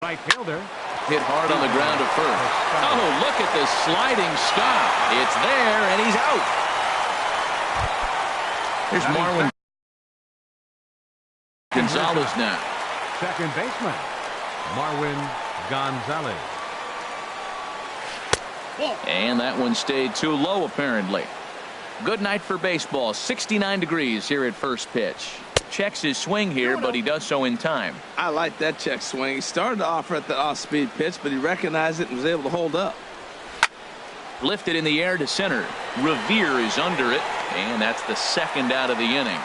Right fielder. Hit hard on the ground at first. Oh, look at this sliding stop. It's there, and he's out. Here's Marwin Gonzalez now. Second baseman, Marwin Gonzalez. And that one stayed too low, apparently. Good night for baseball. 69 degrees here at first pitch. Checks his swing here, but he does so in time. I like that check swing. He started off at the off-speed pitch, but he recognized it and was able to hold up. Lifted in the air to center. Revere is under it, and that's the second out of the inning.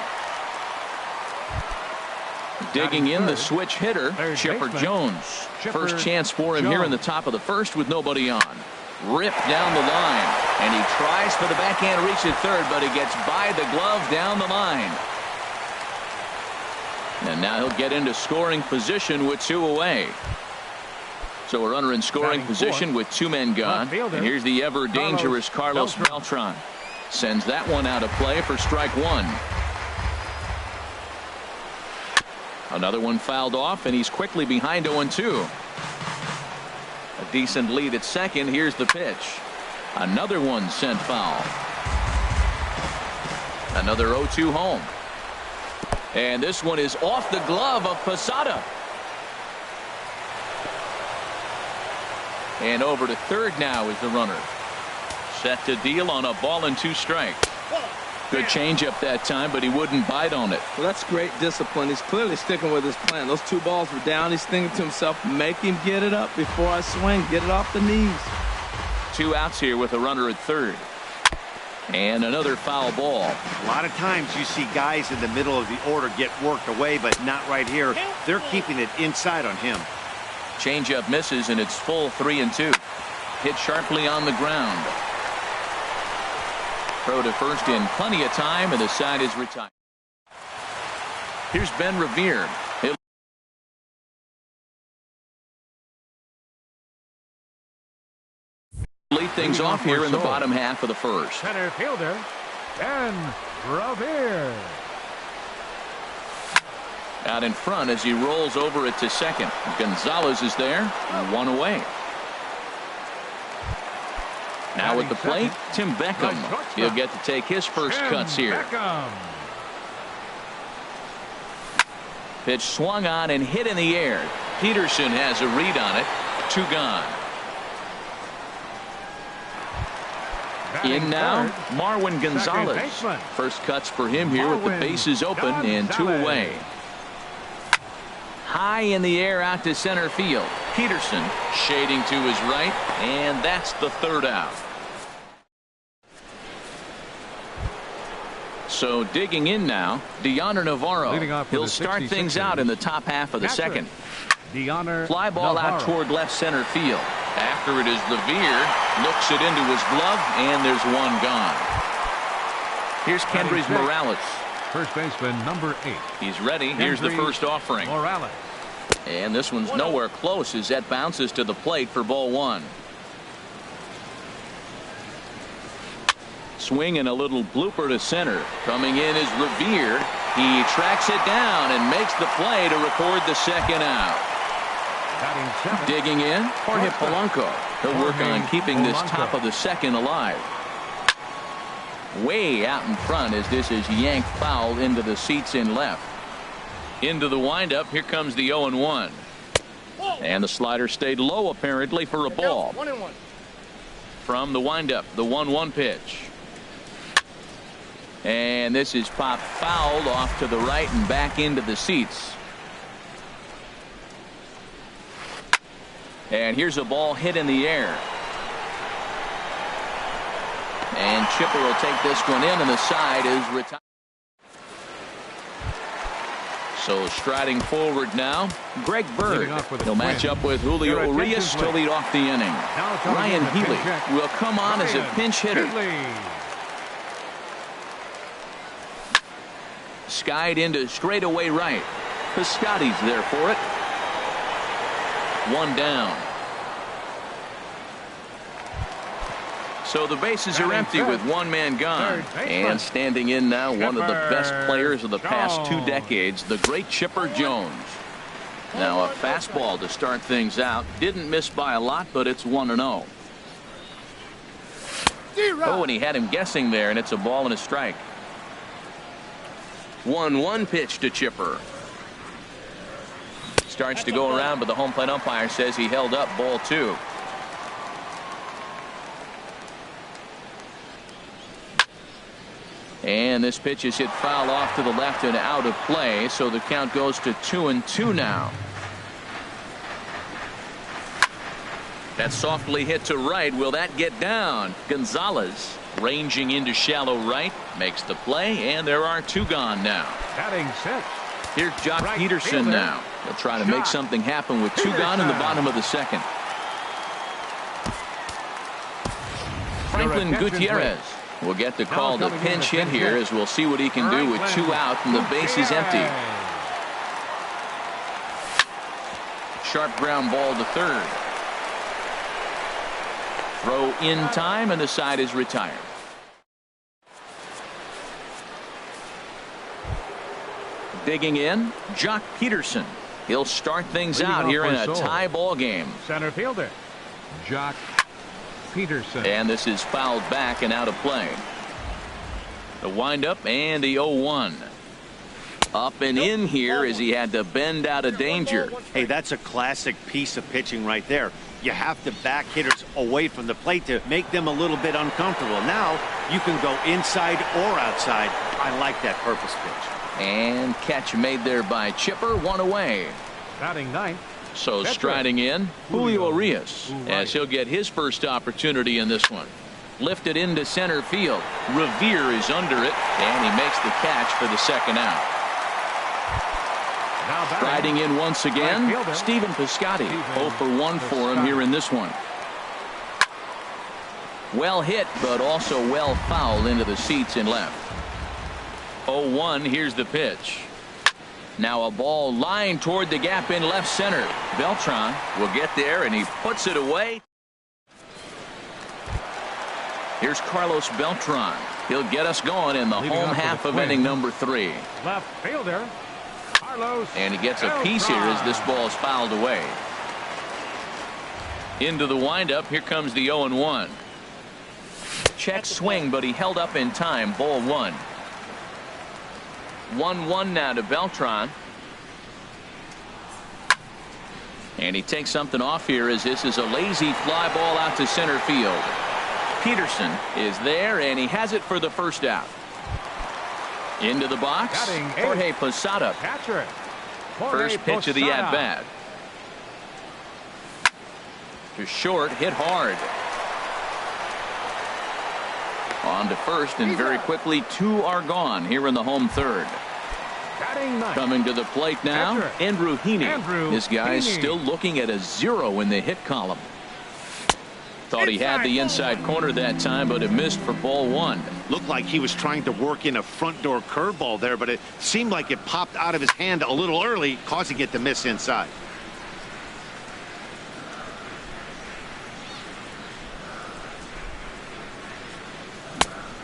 Digging in the switch hitter, Chipper Jones. First chance for him here in the top of the first with nobody on. Ripped down the line, and he tries for the backhand reach at third, but he gets by the glove down the line. And now he'll get into scoring position with two away. So a runner in scoring position with two men gone. And here's the ever dangerous Carlos Beltran. Sends that one out of play for strike one. Another one fouled off, and he's quickly behind 0-2. A decent lead at second. Here's the pitch. Another one sent foul. Another 0-2 home. And this one is off the glove of Posada. And over to third now is the runner. Set to deal on a ball and two strikes. Good changeup that time, but he wouldn't bite on it. Well, that's great discipline. He's clearly sticking with his plan. Those two balls were down. He's thinking to himself, make him get it up before I swing. Get it off the knees. Two outs here with a runner at third. And another foul ball. A lot of times you see guys in the middle of the order get worked away, but not right here. They're keeping it inside on him. Changeup misses, and it's full 3-2. Hit sharply on the ground. Throw to first in plenty of time, and the side is retired. Here's Ben Revere. He'll lead things off here in the bottom half of the first. Center fielder, Ben Revere. Out in front as he rolls over it to second. Gonzalez is there, one away. Now at the plate, Tim Beckham. He'll get to take his first cuts here. Pitch swung on and hit in the air. Peterson has a read on it. Two gone. In now, Marwin Gonzalez. First cuts for him here with the bases open and two away. High in the air out to center field. Peterson shading to his right, and that's the third out. So digging in now, Deoner Navarro. He'll start things out in the top half of the second. Fly ball out toward left center field. After it is Revere, looks it into his glove, and there's one gone. Here's Kendrys Morales. First baseman, number 8. He's ready. Here's the first offering. Morales. And this one's nowhere close as that bounces to the plate for ball one. Swing and a little blooper to center. Coming in is Revere. He tracks it down and makes the play to record the second out. Digging in, Jorge Polanco. He'll work on keeping this top of the second alive. Way out in front as this is yanked foul into the seats in left. Into the windup. Here comes the 0-1. And the slider stayed low apparently for a ball. From the windup, the 1-1 pitch. And this is popped fouled off to the right and back into the seats. And here's a ball hit in the air. And Chipper will take this one in, and the side is retired. So striding forward now, Greg Bird. He'll match up with Julio Urias to lead off the inning. Ryan Healy will come on as a pinch hitter. Skied into straightaway right. Piscotty's there for it. One down. So the bases are empty with one man gone. And standing in now, one of the best players of the past 2 decades, the great Chipper Jones. Now a fastball to start things out. Didn't miss by a lot, but it's 1-0. Oh, and he had him guessing there, and it's a ball and a strike. 1-1 pitch to Chipper. Starts to go around, but the home plate umpire says he held up, ball 2. And this pitch is hit foul off to the left and out of play, so the count goes to 2-2 now. That's softly hit to right. Will that get down? Gonzalez ranging into shallow right makes the play, and there are 2 gone now. Batting 6. Here's Jock Peterson now. He'll try to make something happen with 2 gone in the bottom of the second. Franklin Gutierrez will get the call to pinch hit here, as we'll see what he can do with 2 out and the base is empty. Sharp ground ball to third. Throw in time, and the side is retired. Digging in, Jock Peterson. He'll start things out here in a tie ball game. Center fielder, Jock Peterson. And this is fouled back and out of play. The windup and the 0-1. Up and in here as he had to bend out of danger. Hey, that's a classic piece of pitching right there. You have to back hitters away from the plate to make them a little bit uncomfortable. Now you can go inside or outside. I like that purpose pitch. And catch made there by Chipper, 1 away. Batting 9th. So striding in, Julio Urias, as he'll get his first opportunity in this one. Lifted into center field. Revere is under it, and he makes the catch for the second out. Riding in once again, Stephen Piscotty. 0 for 1 for him here in this one. Well hit, but also well fouled into the seats in left. 0-1, here's the pitch. Now a ball lined toward the gap in left center. Beltran will get there, and he puts it away. Here's Carlos Beltran. He'll get us going in the home half of inning number 3. Left fielder, Carlos. And he gets a piece here as this ball is fouled away. Into the windup. Here comes the 0-1. Check swing, but he held up in time. Ball 1. 1-1 now to Beltran. And he takes something off here as this is a lazy fly ball out to center field. Peterson is there, and he has it for the first out. Into the box, Jorge Posada. First pitch of the at-bat. To short, hit hard. On to first, and very quickly 2 are gone here in the home third. Coming to the plate now, Andrew Heaney. This guy's still looking at a 0 in the hit column. Thought he had the inside corner that time, but it missed for ball 1. Looked like he was trying to work in a front door curveball there, but it seemed like it popped out of his hand a little early, causing it to miss inside.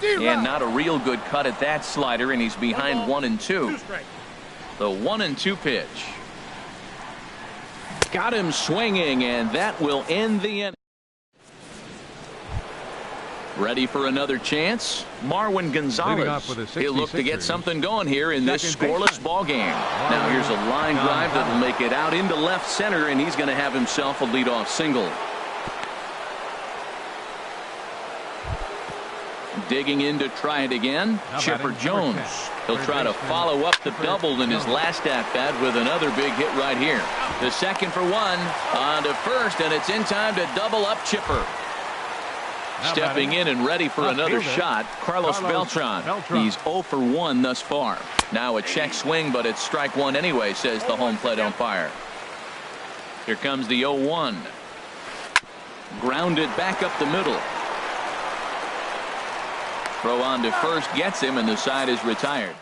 And not a real good cut at that slider, and he's behind 1-2. The 1-2 pitch. Got him swinging, and that will end the inning. Ready for another chance? Marwin Gonzalez. He'll look to get something going here in this scoreless ball game. Now here's a line drive that'll make it out into left center, and he's going to have himself a leadoff single. Digging in to try it again, Chipper Jones. He'll try to follow up the double in his last at-bat with another big hit right here. The second for 1 on to first, and it's in time to double up Chipper. Stepping in and ready for another shot, Carlos Beltran. He's 0 for 1 thus far. Now a check swing, but it's strike 1 anyway, says the home plate umpire. Here comes the 0-1. Grounded back up the middle. Throw on to first gets him, and the side is retired.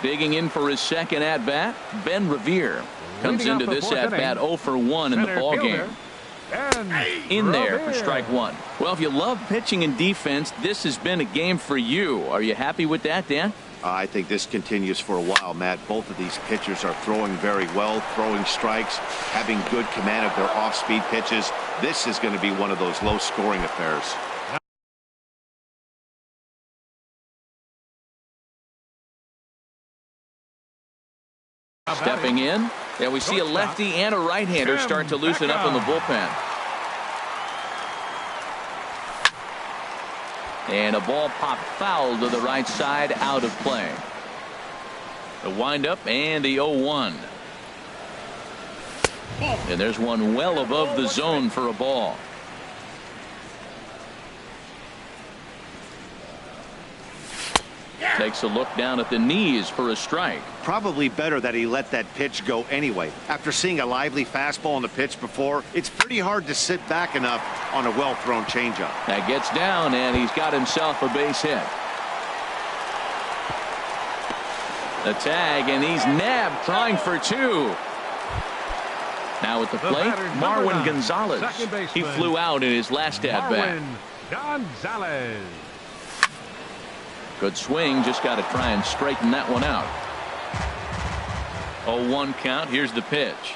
Digging in for his second at-bat, Ben Revere. Comes into this at-bat 0 for 1 in the ball game. And In there for Robin. strike one. Well, if you love pitching and defense, this has been a game for you. Are you happy with that, Dan? I think this continues for a while, Matt. Both of these pitchers are throwing very well, throwing strikes, having good command of their off-speed pitches. This is going to be one of those low-scoring affairs. Stepping in, and we see a lefty and a right-hander start to loosen up in the bullpen. And a ball popped foul to the right side, out of play. The windup and the 0-1. And there's one well above the zone for a ball. Takes a look down at the knees for a strike. Probably better that he let that pitch go anyway. After seeing a lively fastball on the pitch before, it's pretty hard to sit back enough on a well-thrown changeup. That gets down, and he's got himself a base hit. The tag, and he's nabbed, trying for two. Now at the plate, Marwin Gonzalez. He flew out in his last at-bat. Marwin Gonzalez. Good swing, just got to try and straighten that one out. 0-1 count. Here's the pitch.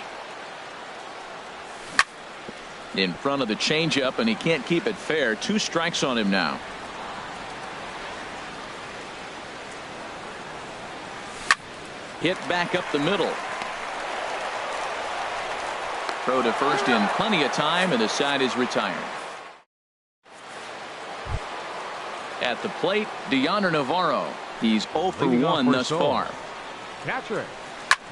In front of the changeup, and he can't keep it fair. 2 strikes on him now. Hit back up the middle. Throw to first in plenty of time, and the side is retired. At the plate, Dioner Navarro. He's 0 for 1 thus far. Catcher,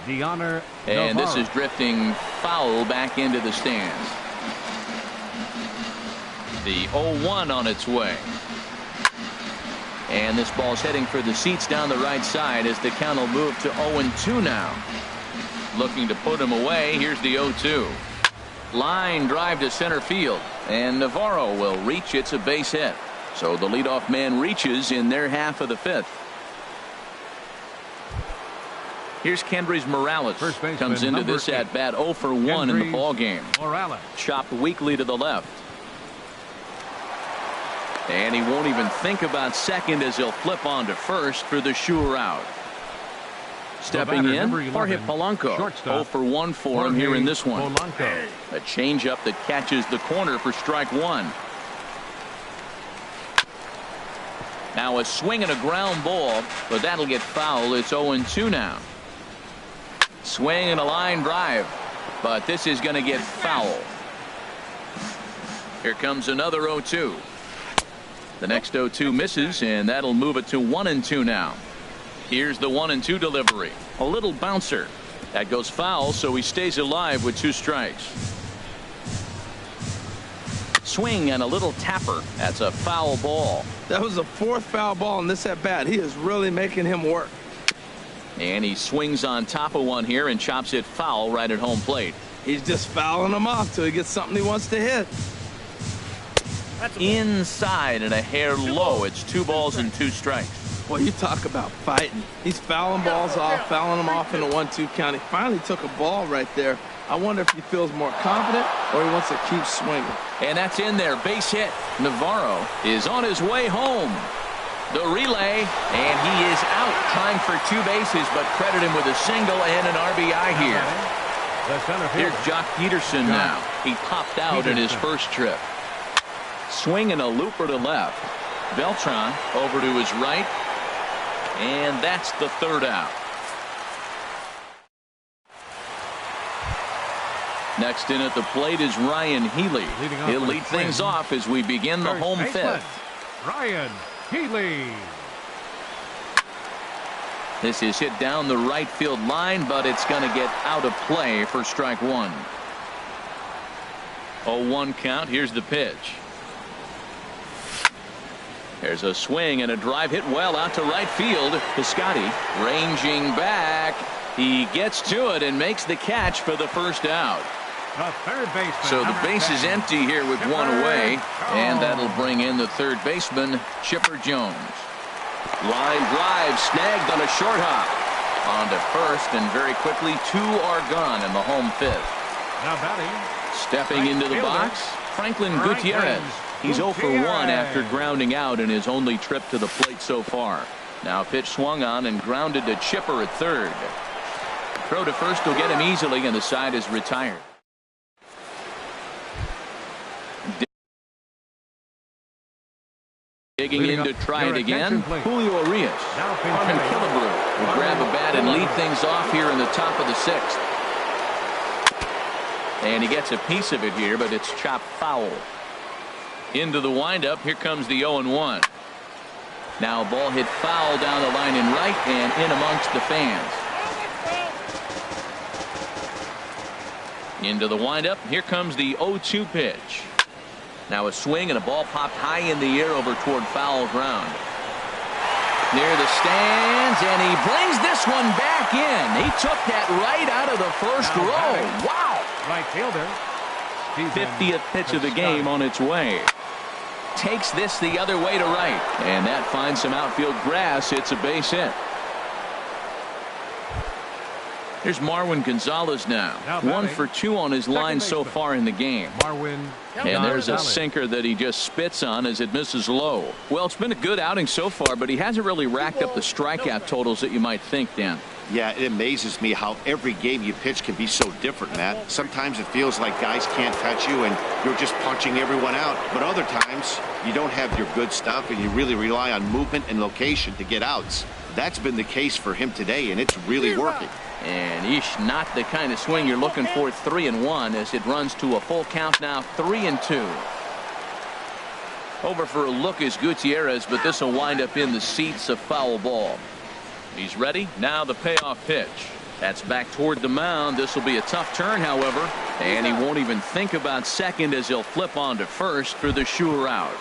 Dioner And Navarro. this is drifting foul back into the stands. The 0-1 on its way. And this ball's heading for the seats down the right side as the count will move to 0-2 now. Looking to put him away. Here's the 0-2. Line drive to center field. And Navarro will reach. It's a base hit. So the leadoff man reaches in their half of the 5th. Here's Kendrys Morales. First baseman, comes into number this 8. at bat 0 for 1 in the Kendrys ball game. Morales. Chopped weakly to the left. And he won't even think about second as he'll flip on to first for the sure out. Stepping batter, in, number 11, Jorge Polanco. shortstop, 0 for 1 for him here in this one. Polanco. A changeup that catches the corner for strike one. Now a swing and a ground ball, but that'll get foul. It's 0-2 now. Swing and a line drive, but this is going to get foul. Here comes another 0-2. The next 0-2 misses, and that'll move it to 1-2 now. Here's the 1-2 delivery. A little bouncer. That goes foul, so he stays alive with 2 strikes. Swing and a little tapper. That's a foul ball. That was the 4th foul ball in this at bat. He is really making him work. And he swings on top of one here and chops it foul right at home plate. He's just fouling him off till he gets something he wants to hit. Inside and a hair low. It's 2 balls and 2 strikes. Well, you talk about fighting. He's fouling balls off, fouling them off in a 1-2 count. He finally took a ball right there. I wonder if he feels more confident or he wants to keep swinging. And that's in there. Base hit. Navarro is on his way home. The relay, and he is out trying for 2 bases, but credit him with a single and an RBI here. The center Here's fielder. Jock Peterson now. He popped out in his first trip. Swing and a looper to left. Beltran over to his right. And that's the 3rd out. Next in at the plate is Ryan Healy. He'll lead things off as we begin the home 5th. Ryan Healy. This is hit down the right field line, but it's going to get out of play for strike one. 0-1 count. Here's the pitch. There's a swing and a drive hit well out to right field. Piscotty ranging back. He gets to it and makes the catch for the first out. The third baseman. So the base is empty here with one away, and that'll bring in the third baseman, Chipper Jones. Line drive snagged on a short hop. On to first, and very quickly 2 are gone in the home 5th. Now batting, Stepping into the box, Franklin Gutierrez. He's 0 for 1 after grounding out in his only trip to the plate so far. Now pitch swung on and grounded to Chipper at third. Throw to first will get him easily, and the side is retired. Digging in to try it again, Julio Urias. Armin Killebrew will grab a bat and lead things off here in the top of the 6th. And he gets a piece of it here, but it's chopped foul. Into the windup, here comes the 0-1. Now ball hit foul down the line in right and in amongst the fans. Into the windup, here comes the 0-2 pitch. Now a swing and a ball popped high in the air over toward foul ground. Near the stands, and he brings this one back in. He took that right out of the first row. Wow. Right fielder. 50th pitch of the game on its way. Takes this the other way to right, and that finds some outfield grass. It's a base hit. Here's Marwin Gonzalez now. 1 for 2 on his line so far in the game. And there's a sinker that he just spits on as it misses low. Well, it's been a good outing so far, but he hasn't really racked up the strikeout totals that you might think, Dan. Yeah, it amazes me how every game you pitch can be so different, Matt. Sometimes it feels like guys can't touch you and you're just punching everyone out. But other times you don't have your good stuff and you really rely on movement and location to get outs. That's been the case for him today, and it's really working. And not the kind of swing you're looking for. 3-1 as it runs to a full count now. 3-2. Over for a look is Gutierrez, but this will wind up in the seats. A foul ball. He's ready. Now the payoff pitch. That's back toward the mound. This will be a tough turn, however, and he won't even think about second as he'll flip on to first for the sure out.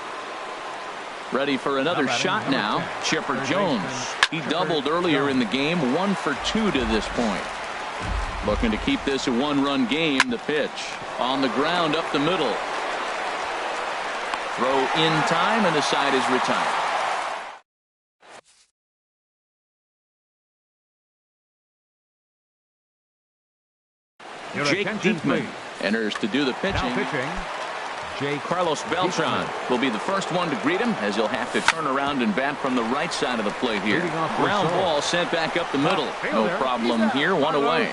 Ready for another shot now. Chipper Jones. He doubled earlier in the game. 1 for 2 to this point. Looking to keep this a 1-run game. The pitch on the ground up the middle. Throw in time, and the side is retired. Jake Diekman enters to do the pitching. Carlos Beltran will be the first one to greet him as he'll have to turn around and bat from the right side of the plate here. Ground ball sent back up the middle. No problem here. 1 away.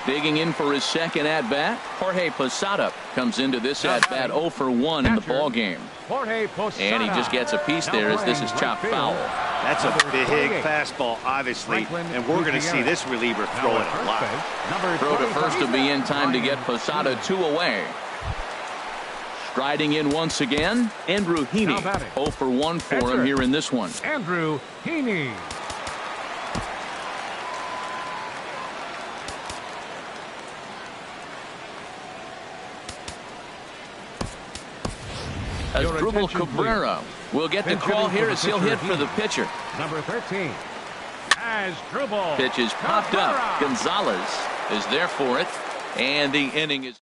Digging in for his second at bat, Jorge Posada comes into this at bat 0 for 1 in the ball game. And he just gets a piece there as this is chopped foul. That's a big fastball, obviously, and we're going to see this reliever throw it a lot. Throw to first will be in time to get Posada 2 away. Striding in once again, Andrew Heaney. 0 for 1 for him here in this one. Andrew Heaney. Asdrubal Cabrera will get the call here as he'll hit for the pitcher. Number 13. Asdrubal. Pitch is popped up. Gonzalez is there for it, and the inning is.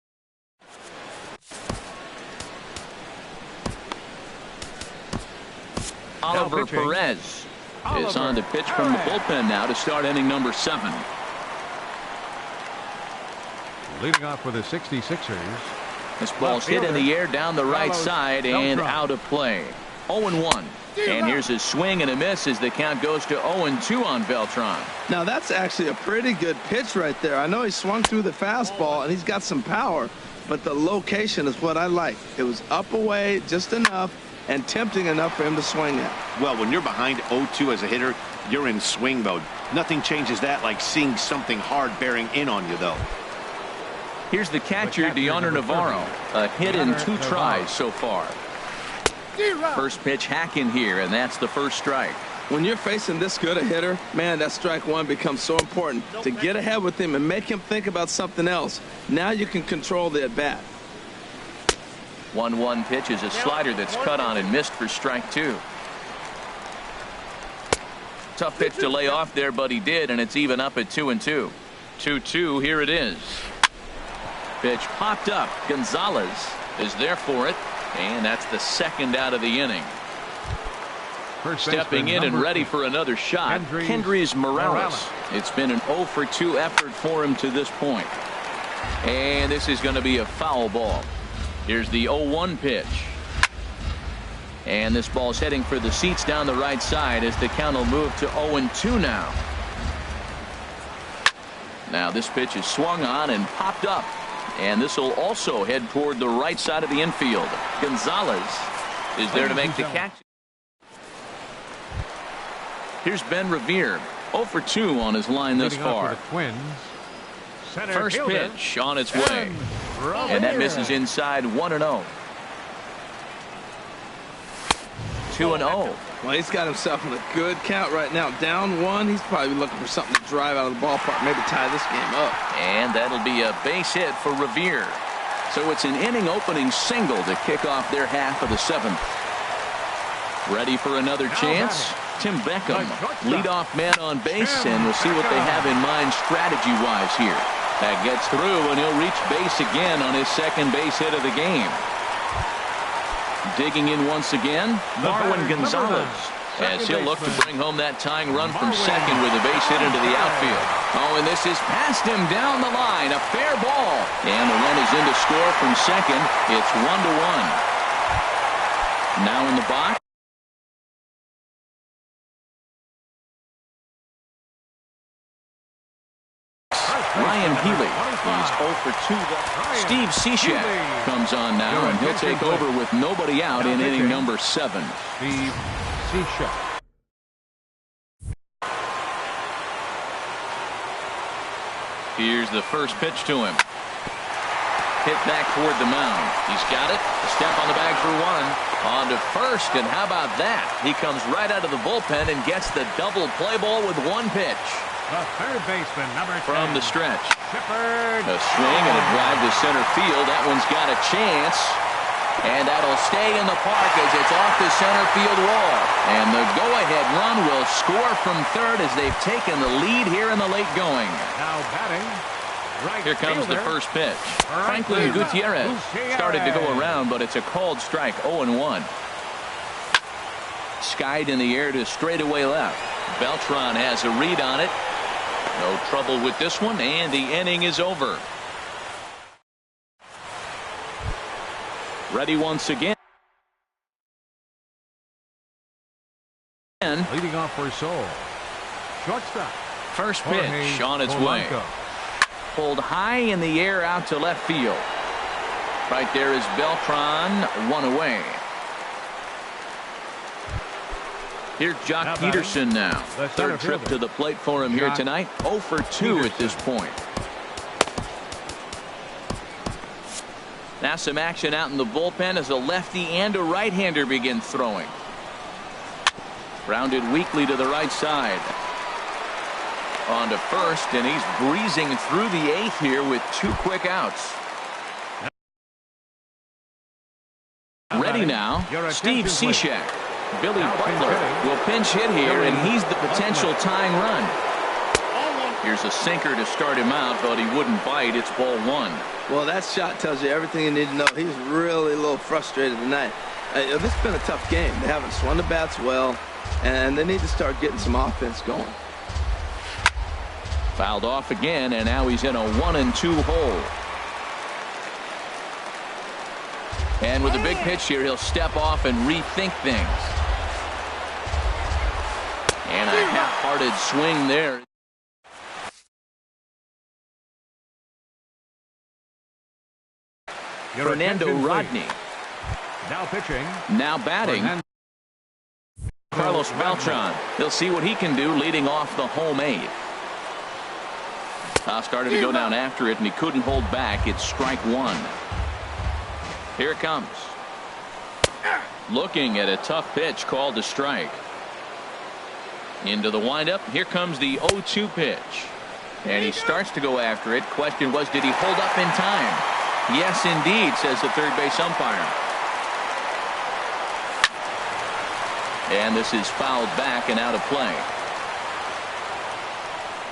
Oliver Perez is on the pitch from the bullpen now to start inning number 7. Leading off for the 66ers. This ball's hit in the air down the right side and out of play. 0-1. And here's a swing and a miss as the count goes to 0-2 on Beltran. Now that's actually a pretty good pitch right there. I know he swung through the fastball and he's got some power, but the location is what I like. It was up away just enough and tempting enough for him to swing at. Well, when you're behind 0-2 as a hitter, you're in swing mode. Nothing changes that like seeing something hard bearing in on you, though. Here's the catcher, Dioner Navarro. A hit in 2 tries so far. First pitch hacking here, and that's the first strike. When you're facing this good a hitter, man, that strike one becomes so important to get ahead with him and make him think about something else. Now you can control the at bat. 1-1 pitch is a slider that's cut on and missed for strike 2. Tough pitch to lay off there, but he did, and it's even up at 2-2. 2-2, here it is. Pitch popped up. Gonzalez is there for it, and that's the second out of the inning. Stepping in and ready for another shot, Kendrys Morales. It's been an 0 for 2 effort for him to this point. And this is going to be a foul ball. Here's the 0-1 pitch. And this ball's heading for the seats down the right side as the count will move to 0-2 now. Now this pitch is swung on and popped up. And this will also head toward the right side of the infield. Gonzalez is there to make the catch. Here's Ben Revere. 0 for 2 on his line thus far. First pitch on its way. And that misses inside 1-0. 2-0. Well, he's got himself in a good count right now. Down 1. He's probably looking for something to drive out of the ballpark, maybe tie this game up. And that'll be a base hit for Revere. So it's an inning opening single to kick off their half of the 7th. Ready for another chance? Tim Beckham, leadoff man on base, and we'll see what they have in mind strategy-wise here. That gets through, and he'll reach base again on his second base hit of the game. Digging in once again, Marwin Gonzalez, as he'll look to bring home that tying run from second with a base hit into the outfield. Oh, and this is past him down the line, a fair ball. And the run is in to score from second. It's 1-1. Now in the box. Ryan Healy. He's 0 for 2. Steve Cishek comes on now, and he'll take over with nobody out in inning number 7. Steve Cishek. Here's the first pitch to him. Hit back toward the mound. He's got it. A step on the bag for 1. On to first, and how about that? He comes right out of the bullpen and gets the double play ball with 1 pitch. The third baseman, number 10. From the stretch. Shepard. A swing and a drive to center field. That one's got a chance. And that'll stay in the park as it's off the center field wall. And the go-ahead run will score from third as they've taken the lead here in the late going. Now batting. Right here comes the first pitch. Franklin Gutierrez started to go around, but it's a called strike. 0-1. Skied in the air to straightaway left. Beltran has a read on it. No trouble with this one, and the inning is over. Ready once again. Leading off for Seoul. Shortstop. First pitch on its way. Pulled high in the air out to left field. Right there is Beltran, 1 away. Here's Jock Peterson now. Third trip to the plate for him here tonight. 0 for 2 at this point. Now some action out in the bullpen as a lefty and a right-hander begin throwing. Rounded weakly to the right side. On to first, and he's breezing through the 8th here with 2 quick outs. Ready now, Steve Cishek. Billy Butler will pinch hit here, and he's the potential tying run. Here's a sinker to start him out, but he wouldn't bite. It's ball 1. Well, that shot tells you everything you need to know. He's really a little frustrated tonight. This has been a tough game. They haven't swung the bats well, and they need to start getting some offense going. Fouled off again, and now he's in a 1-2 hole. And with a big pitch here, he'll step off and rethink things. And a half-hearted swing there. Fernando Rodney. Now pitching. Now batting. Carlos Beltran. He'll see what he can do leading off the home 8th. Started to go down after it, and he couldn't hold back. It's strike 1. Here it comes. Looking at a tough pitch called a strike. Into the windup. Here comes the 0-2 pitch. And he starts to go after it. Question was, did he hold up in time? Yes, indeed, says the third base umpire. And this is fouled back and out of play.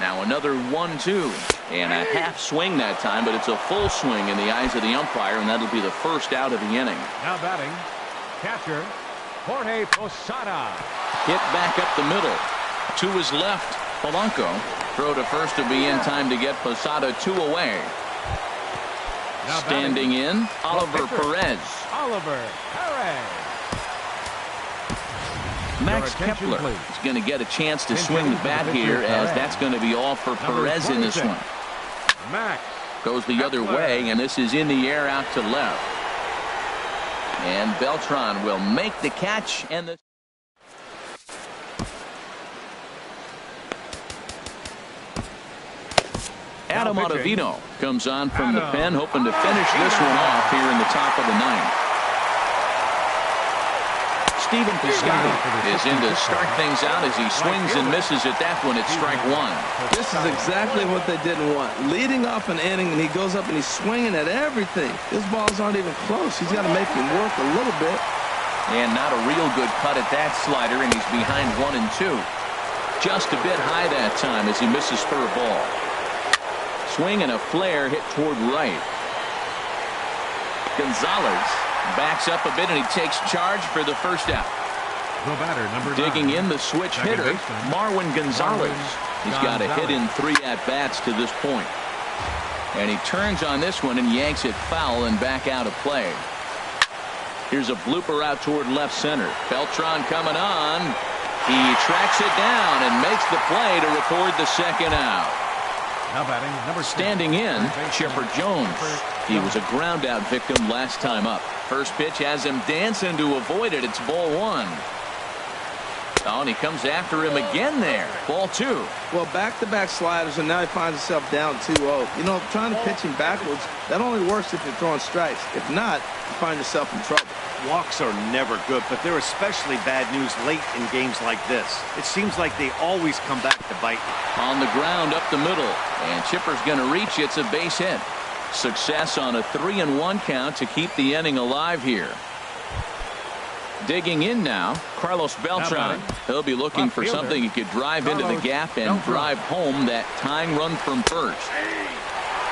Now another 1-2. And a half swing that time, but it's a full swing in the eyes of the umpire, and that'll be the first out of the inning. Now batting. Catcher, Jorge Posada. Hit back up the middle. To his left, Polanco. Throw to first to be in time to get Posada 2 away. Now Standing in, Oliver Perez. Oliver Perez. Max Kepler is going to get a chance to swing the bat here, as that's going to be all for Perez in this one. Max Goes the other way, and this is in the air out to left. And Beltran will make the catch, and the Adam Ottavino comes on from the pen, hoping to finish this one off here in the top of the ninth. Steven Piscotty is in to start things out as he swings and misses at that one at strike one. This is exactly what they didn't want. Leading off an inning, and he goes up and he's swinging at everything. His balls aren't even close. He's got to make him work a little bit. And not a real good cut at that slider, and he's behind 1-2. Just a bit high that time as he misses for a ball. Swing and a flare hit toward right. Gonzalez backs up a bit, and he takes charge for the first out. The batter, number 9. Digging in, the switch hitter, Marwin Gonzalez. He's got a hit in 3 at-bats to this point. And he turns on this one and yanks it foul and back out of play. Here's a blooper out toward left center. Beltran coming on. He tracks it down and makes the play to record the second out. Now batting, number 10. Standing in, Chipper Jones. He was a ground out victim last time up. First pitch has him dancing to avoid it. It's ball 1. Oh, and he comes after him again there. Ball 2. Well, back-to-back sliders, and now he finds himself down 2-0. You know, trying to pitch him backwards, that only works if you're throwing strikes. If not, you find yourself in trouble. Walks are never good, but they're especially bad news late in games like this. It seems like they always come back to bite you. On the ground up the middle, and Chipper's going to reach. It's a base hit. Success on a 3-1 count to keep the inning alive here. Digging in now, Carlos Beltran. He'll be looking for something he could drive into the gap and drive home that tying run from first.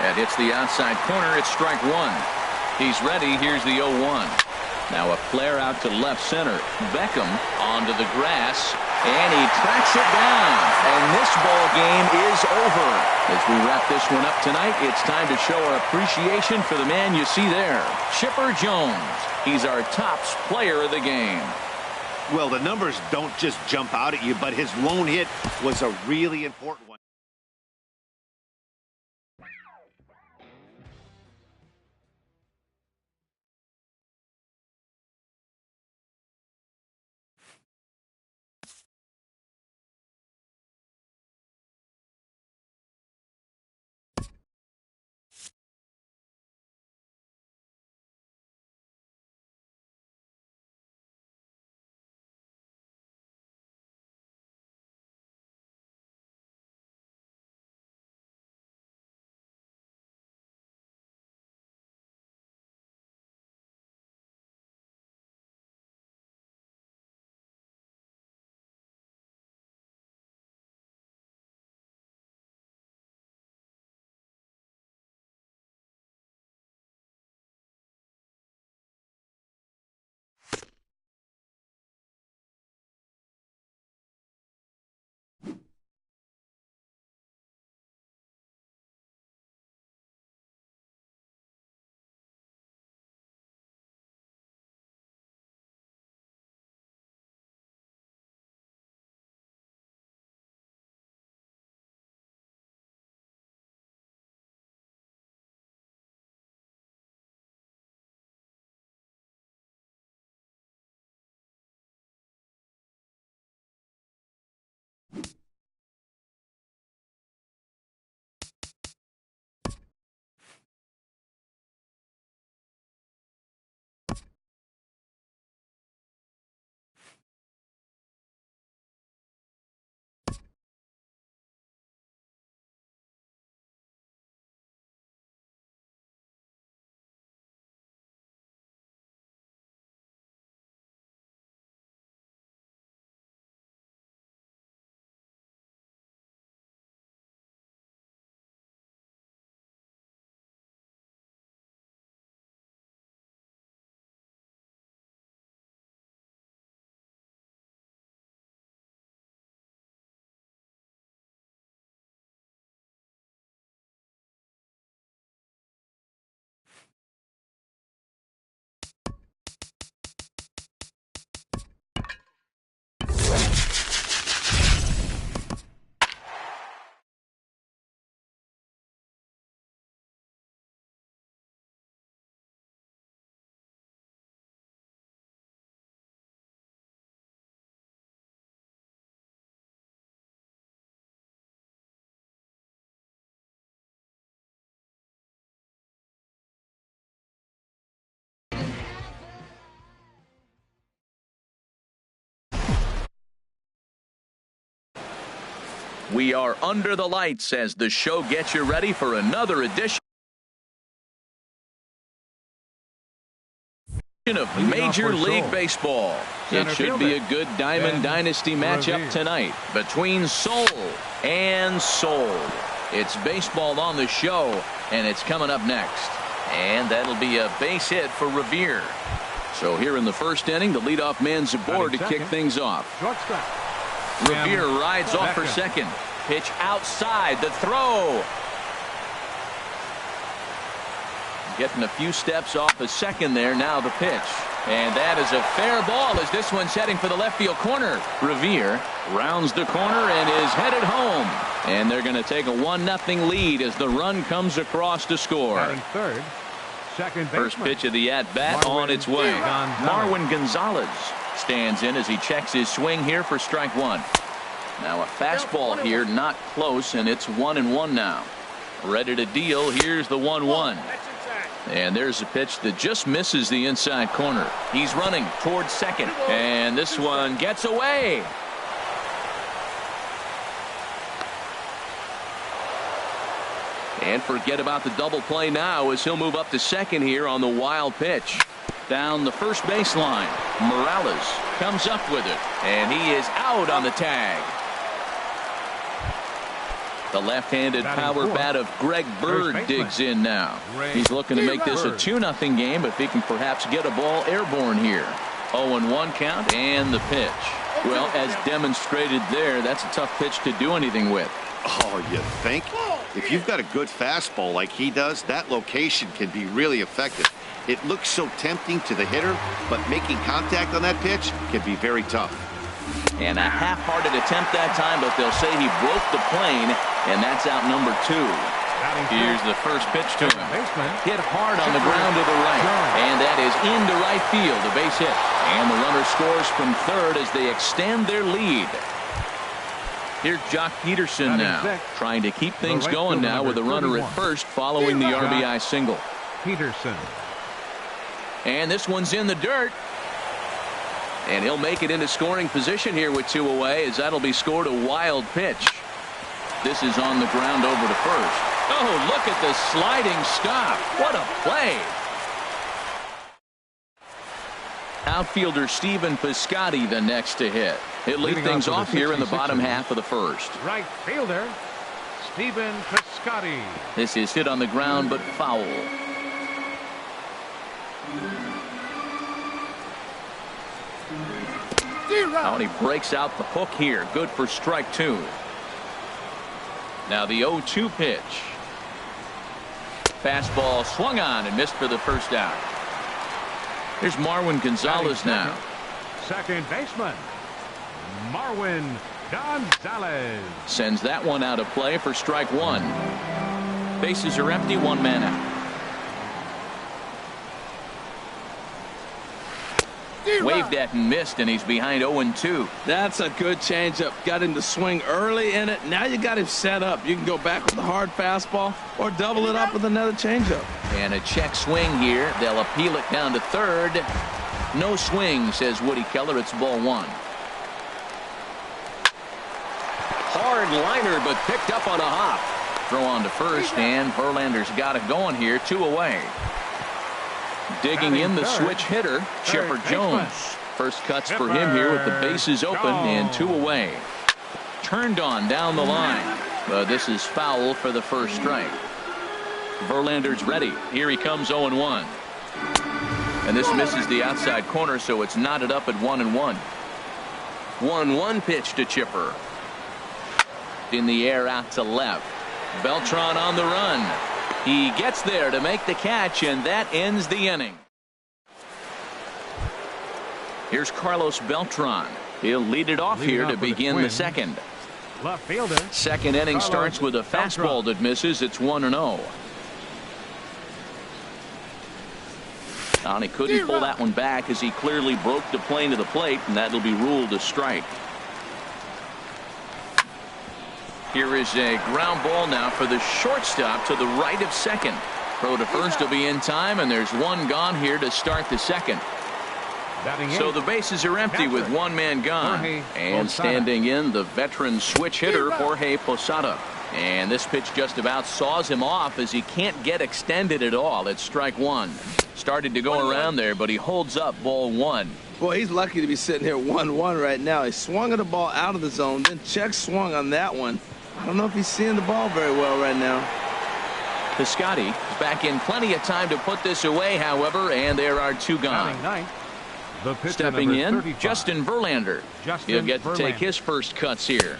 That hits the outside corner. It's strike 1. He's ready. Here's the 0-1. Now a flare out to left center. Beckham onto the grass, and he tracks it down. And this ball game is over. As we wrap this one up tonight, it's time to show our appreciation for the man you see there, Chipper Jones. He's our tops player of the game. Well, the numbers don't just jump out at you, but his lone hit was a really important one. We are under the lights as the show gets you ready for another edition of Major League Baseball. It should be a good Diamond Dynasty matchup tonight between Soul and Soul. It's baseball on the show, and it's coming up next. And that'll be a base hit for Revere. So here in the first inning, the leadoff man's aboard to kick things off. Revere rides off for second. Pitch outside, the throw. Getting a few steps off the second there. Now the pitch. And that is a fair ball as this one's heading for the left field corner. Revere rounds the corner and is headed home. And they're going to take a 1-0 lead as the run comes across to score. Third, first pitch of the at-bat on its way. Marwin Gonzalez stands in as he checks his swing here for strike one. Now a fastball here, not close, and it's 1-1 now. Ready to deal. Here's the 1-1. And there's a pitch that just misses the inside corner. He's running towards second, and this one gets away. And forget about the double play now as he'll move up to second here on the wild pitch. Down the first baseline. Morales comes up with it, and he is out on the tag. The left-handed power bat of Greg Bird digs in now. He's looking to make this a 2-0 game if he can perhaps get a ball airborne here. 0-1 count and the pitch. Well, as demonstrated there, that's a tough pitch to do anything with. Oh, you think? If you've got a good fastball like he does, that location can be really effective. It looks so tempting to the hitter, but making contact on that pitch can be very tough. And a half-hearted attempt that time, but they'll say he broke the plane, and that's out number 2. Here's the first pitch to him. Hit hard on the ground to the right, and that is into right field, a base hit. And the runner scores from third as they extend their lead. Here's Jock Peterson now, trying to keep things going now with a runner at first following the RBI single. Peterson. And this one's in the dirt. And he'll make it into scoring position here with 2 away as that'll be scored a wild pitch. This is on the ground over to first. Oh, look at the sliding stop. What a play. Outfielder Stephen Piscotty the next to hit. He'll lead things off here in the bottom half of the first. Right fielder Stephen Piscotty. This is hit on the ground but foul. Now he breaks out the hook here. Good for strike 2. Now the 0-2 pitch. Fastball swung on and missed for the first out. Here's Marwin Gonzalez now. Second baseman Marwin Gonzalez sends that one out of play for strike 1. Bases are empty, 1 man out. Waved at and missed, and he's behind 0-2. That's a good changeup. Got him to swing early in it. Now you got him set up. You can go back with a hard fastball or double it up with another changeup. And a check swing here. They'll appeal it down to third. No swing, says Woody Keller. It's ball 1. Hard liner, but picked up on a hop. Throw on to first, and Verlander's got it going here. 2 away. Digging in the switch hitter, Chipper Jones. First cuts for him here with the bases open and 2 away. Turned on down the line. But this is foul for the first strike. Verlander's ready. Here he comes 0-1. And this misses the outside corner, so it's knotted up at 1-1. 1-1 pitch to Chipper. In the air out to left. Beltran on the run. He gets there to make the catch, and that ends the inning. Here's Carlos Beltran. He'll lead it off here to begin the second. Left fielder. Second inning starts with a fastball that misses. It's 1-0. And he couldn't pull that one back as he clearly broke the plane to the plate, and that'll be ruled a strike. Here is a ground ball now for the shortstop to the right of second. Throw to first will be in time, and there's one gone here to start the second. So the bases are empty with one man gone. And standing in, the veteran switch hitter, Jorge Posada. And this pitch just about saws him off as he can't get extended at all. It's strike one. Started to go around there, but he holds up ball one. Boy, he's lucky to be sitting here 1-1 right now. He swung at the ball out of the zone, then check swung on that one. I don't know if he's seeing the ball very well right now. Piscotty is back in plenty of time to put this away, however, and there are two gone. Stepping in, Justin Verlander. He'll get to take his first cuts here.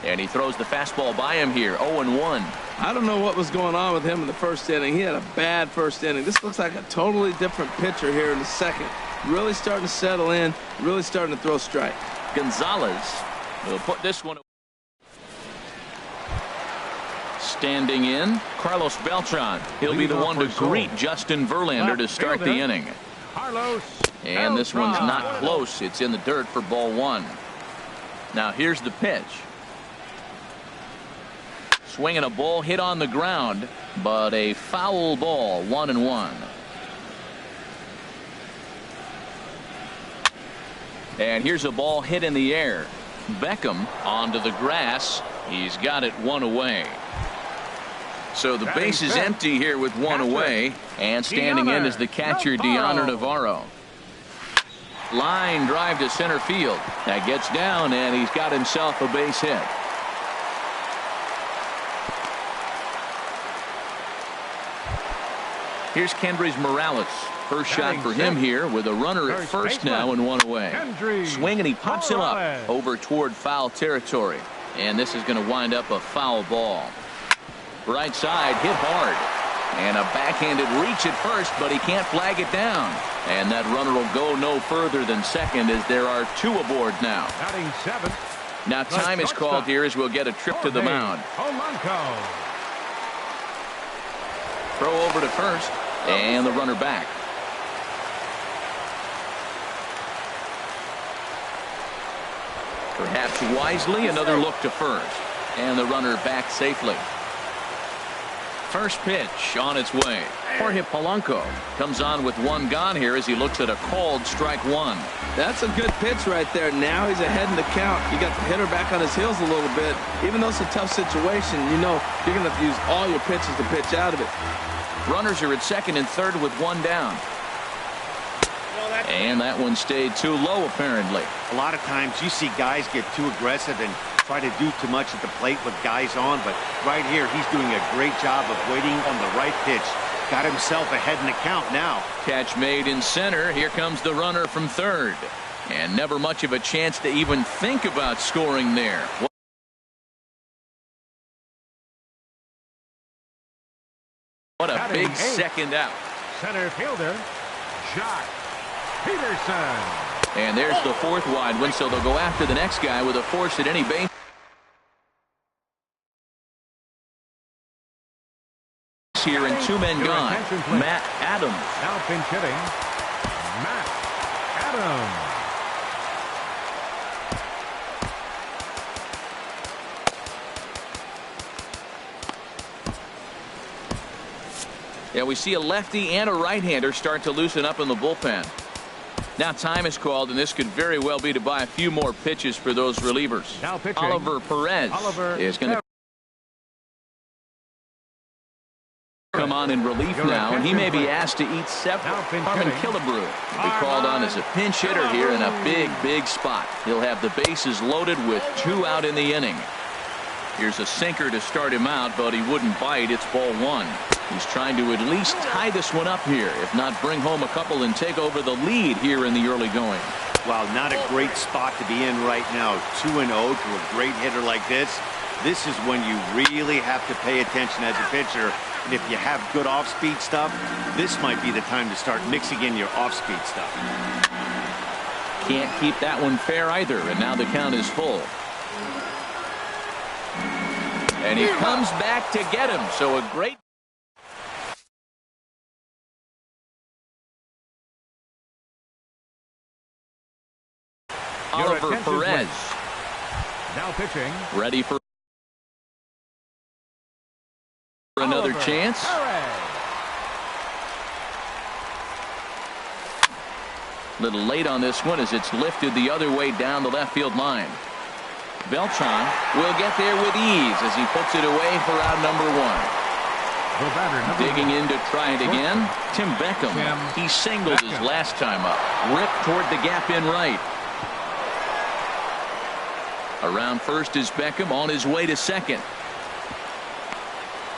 And he throws the fastball by him here, 0-1. I don't know what was going on with him in the first inning. He had a bad first inning. This looks like a totally different pitcher here in the second. Really starting to settle in, really starting to throw strike. Gonzalez will put this one away. Standing in, Carlos Beltran. He'll be the one to greet Justin Verlander to start the inning. And this one's not close. It's in the dirt for ball one. Now here's the pitch. Swinging a ball hit on the ground, but a foul ball, 1-1. And here's a ball hit in the air. Beckham onto the grass. He's got it one away. So the base is empty here with one away. And standing in is the catcher, Dioner Navarro. Line drive to center field. That gets down, and he's got himself a base hit. Here's Kendrys Morales. First shot for him here with a runner at first now and one away. Swing, and he pops him up over toward foul territory. And this is going to wind up a foul ball. Right side hit hard. And a backhanded reach at first, but he can't flag it down. And that runner will go no further than second as there are two aboard now. Now time is called here as we'll get a trip to the mound. Throw over to first, and the runner back. Perhaps wisely, another look to first. And the runner back safely. First pitch on its way. Jorge Polanco comes on with one gone here as he looks at a called strike one. That's a good pitch right there. Now he's ahead in the count. You got the hitter back on his heels a little bit. Even though it's a tough situation, you know you're going to have to use all your pitches to pitch out of it. Runners are at second and third with one down. And that one stayed too low, apparently. A lot of times you see guys get too aggressive and try to do too much at the plate with guys on, but right here he's doing a great job of waiting on the right pitch. Got himself ahead in the count now. Catch made in center. Here comes the runner from third. And never much of a chance to even think about scoring there. What a big second out. Center fielder, Jock Peterson. And there's the fourth wide one, so they'll go after the next guy with a force at any base. Here and two men gone. Matt Adams. Now pinch hitting, Matt Adams. Yeah, we see a lefty and a right-hander start to loosen up in the bullpen. Now time is called, and this could very well be to buy a few more pitches for those relievers. Now pitching, Oliver Perez is going to come on in relief now, and he may be asked to eat several. Carmen Killebrew will be called on as a pinch hitter here in a big spot. He'll have the bases loaded with two out in the inning. Here's a sinker to start him out, but he wouldn't bite. It's ball one. He's trying to at least tie this one up here, if not bring home a couple and take over the lead here in the early going. Wow, not a great spot to be in right now. 2-0 to a great hitter like this. This is when you really have to pay attention as a pitcher. And if you have good off-speed stuff, this might be the time to start mixing in your off-speed stuff. Can't keep that one fair either, and now the count is full. And he comes back to get him, so a great... Oliver Perez. Now pitching. Ready for another chance. Little late on this one as it's lifted the other way down the left field line. Beltran will get there with ease as he puts it away for out number one. Digging in to try it again, Tim Beckham. He singled his last time up. Ripped toward the gap in right. Around first is Beckham on his way to second.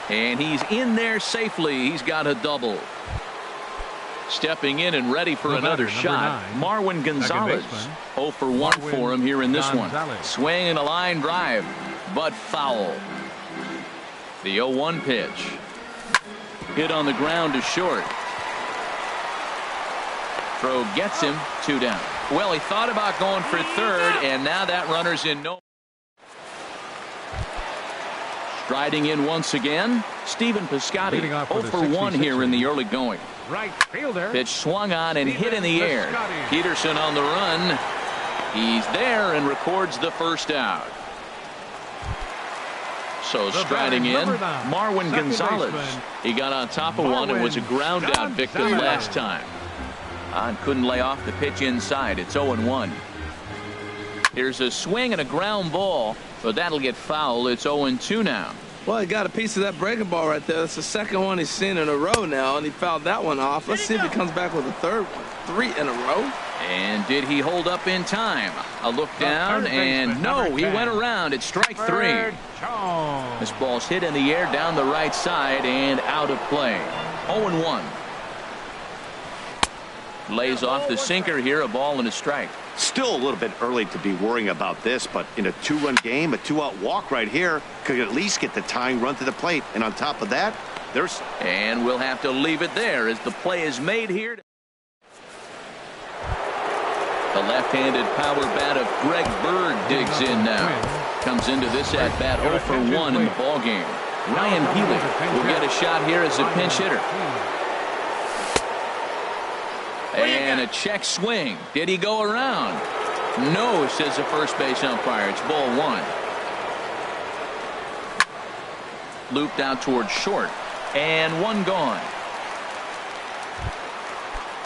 And he's in there safely. He's got a double. Stepping in and ready for another shot, Marwin Gonzalez. 0 for 1 for him here in this one. Swing and a line drive, but foul. The 0-1 pitch. Hit on the ground to short. Throw gets him, 2 down. Well, he thought about going for third, and now that runner's in no. Striding in once again, Stephen Piscotty. 0 for 1 here in the early going. Right fielder. Pitch swung on and hit in the air. Peterson on the run. He's there and records the first out. So striding in, Marwin Gonzalez. He got on top of one and was a ground out victim last time. And couldn't lay off the pitch inside. It's 0-1. Here's a swing and a ground ball, but that'll get foul. It's 0-2 now. Well, he got a piece of that breaking ball right there. That's the second one he's seen in a row now, and he fouled that one off. Let's see if he comes back with a third one. 3 in a row. And did he hold up in time? A look down, and no, he went around. It's strike 3. This ball's hit in the air down the right side and out of play. 0-1. Lays off the sinker here, a ball and a strike. Still a little bit early to be worrying about this, but in a 2-run game, a 2-out walk right here could at least get the tying run to the plate. And on top of that, there's... And we'll have to leave it there as the play is made here. The left-handed power bat of Greg Bird digs in now. Comes into this at-bat 0 for 1 in the ballgame. Ryan Healy will get a shot here as a pinch hitter. And a check swing. Did he go around? No, says the first base umpire. It's ball 1. Looped out towards short. And 1 gone.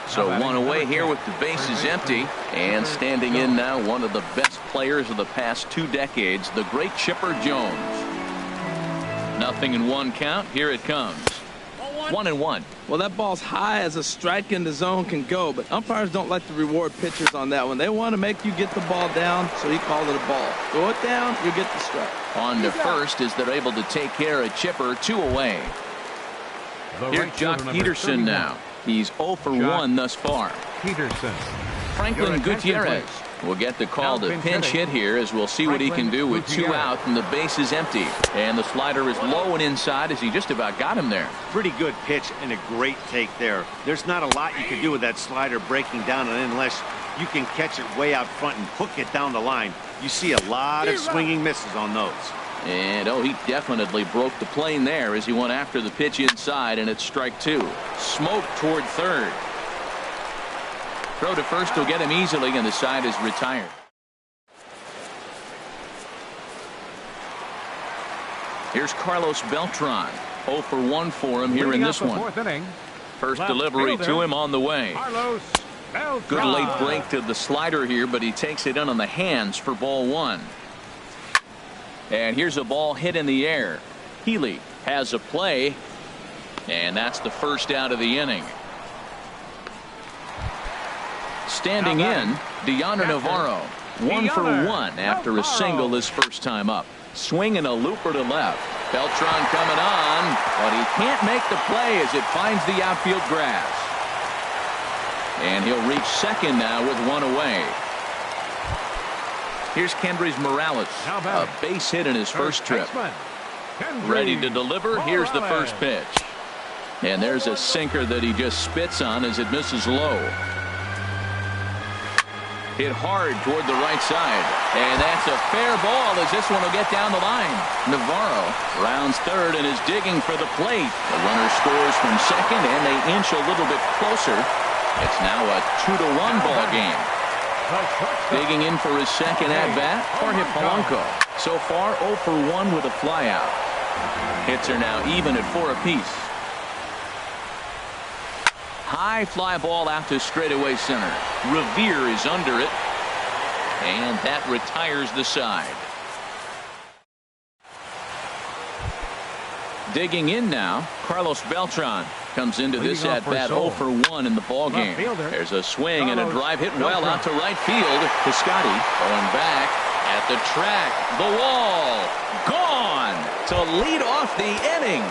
So 1 away here with the bases empty. And standing in now, one of the best players of the past 2 decades, the great Chipper Jones. 0-1 count. Here it comes. 1-1. Well, that ball's high as a strike in the zone can go, but umpires don't like to reward pitchers on that one. They want to make you get the ball down, so he called it a ball. Throw it down, you get the strike. On to first as they're able to take care of Chipper. 2 away. Here's Jock Peterson now. He's 0 for 1 thus far. Peterson. Franklin Gutierrez will get the call to pinch hit here as we'll see what he can do with 2 out and the base is empty. And the slider is low and inside as he just about got him there. Pretty good pitch and a great take there. There's not a lot you can do with that slider breaking down unless you can catch it way out front and hook it down the line. You see a lot of swinging misses on those. And he definitely broke the plane there as he went after the pitch inside, and it's strike 2. Smoke toward third. Throw to first will get him easily, and the side is retired. Here's Carlos Beltran. 0 for 1 for him here in this one. First delivery to him on the way. Good late break to the slider here, but he takes it in on the hands for ball 1. And here's a ball hit in the air. Healy has a play, and that's the first out of the inning. Standing in, Diana Navarro. 1 for 1 after a single his first time up. Swinging a looper to left. Beltran coming on, but he can't make the play as it finds the outfield grass. And he'll reach second now with 1 away. Here's Kendrys Morales, a base hit in his first trip. Ready to deliver. Here's the first pitch. And there's a sinker that he just spits on as it misses low. Hit hard toward the right side. And that's a fair ball as this one will get down the line. Navarro rounds third and is digging for the plate. The runner scores from second and they inch a little bit closer. It's now a 2-1 ball game. Digging in for his second at-bat, Jorge Polanco. So far, 0 for 1 with a flyout. Hits are now even at 4 apiece. High fly ball out to straightaway center. Revere is under it. And that retires the side. Digging in now, Carlos Beltran comes into this at bat 0 for 1 in the ball game. There's a swing and a drive hit well out to right field. Piscotty going back at the track. The wall gone to lead off the inning.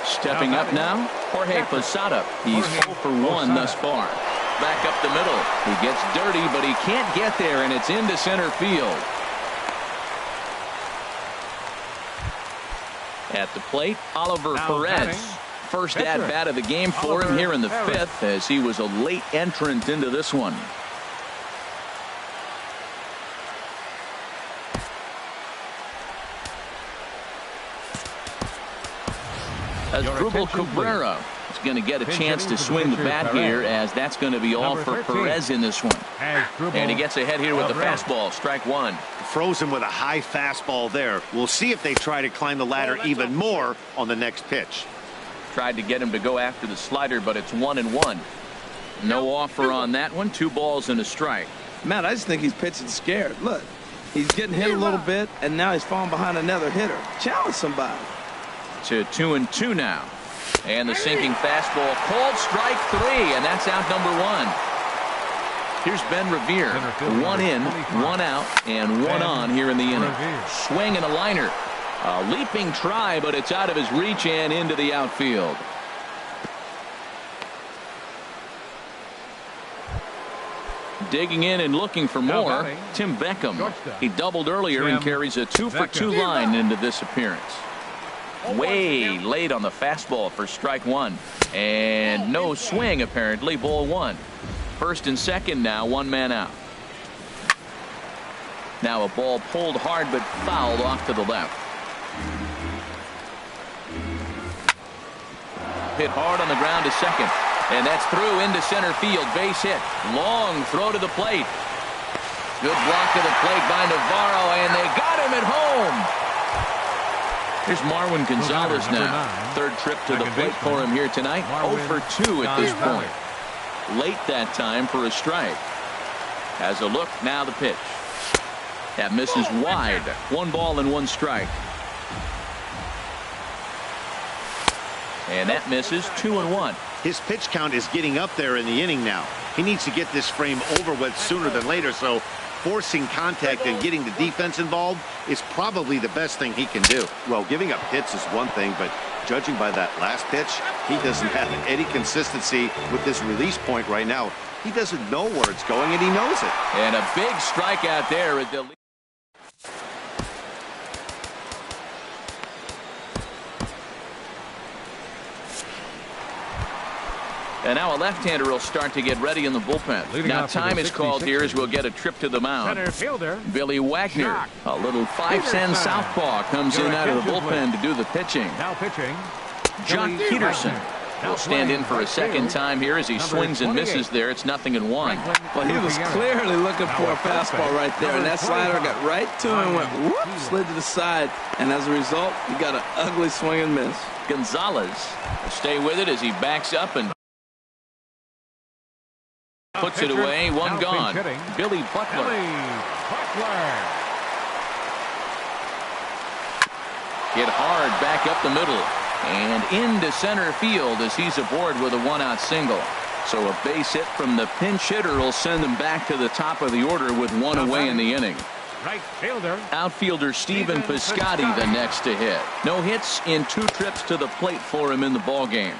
Stepping up now, Jorge Posada. He's 0 for 1 thus far. Back up the middle. He gets dirty, but he can't get there, and it's into center field. At the plate, Oliver Perez. First at-bat of the game for him here in the 5th, as he was a late entrant into this one. Asdrubal Cabrera is going to get a chance to swing the bat here, as that's going to be all for Perez in this one. And he gets ahead here with the fastball, strike 1. Frozen with a high fastball there. We'll see if they try to climb the ladder even more on the next pitch. Tried to get him to go after the slider, but it's 1-1. No offer on that one. 2 balls and a strike. Matt, I just think he's pitching scared. Look, he's getting hit a little bit, and now he's falling behind another hitter. Challenge somebody. To 2-2 now. And the sinking fastball called strike 3, and that's out number 1. Here's Ben Revere. 1 in, 1 out, and 1 on here in the inning. Swing and a liner. A leaping try, but it's out of his reach and into the outfield. Digging in and looking for more, Tim Beckham. He doubled earlier and carries a 2 for 2 line into this appearance. Way late on the fastball for strike 1. And no swing, apparently. Ball 1. First and second now, 1 man out. Now a ball pulled hard but fouled off to the left. Hit hard on the ground to second. And that's through into center field. Base hit. Long throw to the plate. Good block to the plate by Navarro, and they got him at home. Here's Marwin Gonzalez now. 3rd trip to the plate for him here tonight. 0 for 2 at this point. Late that time for a strike. Has a look, now the pitch. That misses wide. 1 ball and 1 strike. And that misses 2-1. His pitch count is getting up there in the inning now. He needs to get this frame over with sooner than later, so forcing contact and getting the defense involved is probably the best thing he can do. Well, giving up hits is one thing, but judging by that last pitch, he doesn't have any consistency with this release point right now. He doesn't know where it's going, and he knows it. And a big strikeout there at the lead. And now a left-hander will start to get ready in the bullpen. Now time is called here as we'll get a trip to the mound. Billy Wagner, a little 5'10" southpaw, comes in out of the bullpen to do the pitching. Now pitching, Jock Peterson will stand in for a second time here as he swings and misses there. It's 0-1. Well, he was clearly looking for a fastball right there, and that slider got right to him and went whoop, slid to the side, and as a result, he got an ugly swing and miss. Gonzalez will stay with it as he backs up and puts it away. 1 gone. Billy Butler. Hit hard back up the middle and into center field as he's aboard with a 1-out single. So a base hit from the pinch hitter will send them back to the top of the order with 1 away in the inning. Right fielder. Outfielder Stephen Piscotty the next to hit. No hits in 2 trips to the plate for him in the ball game.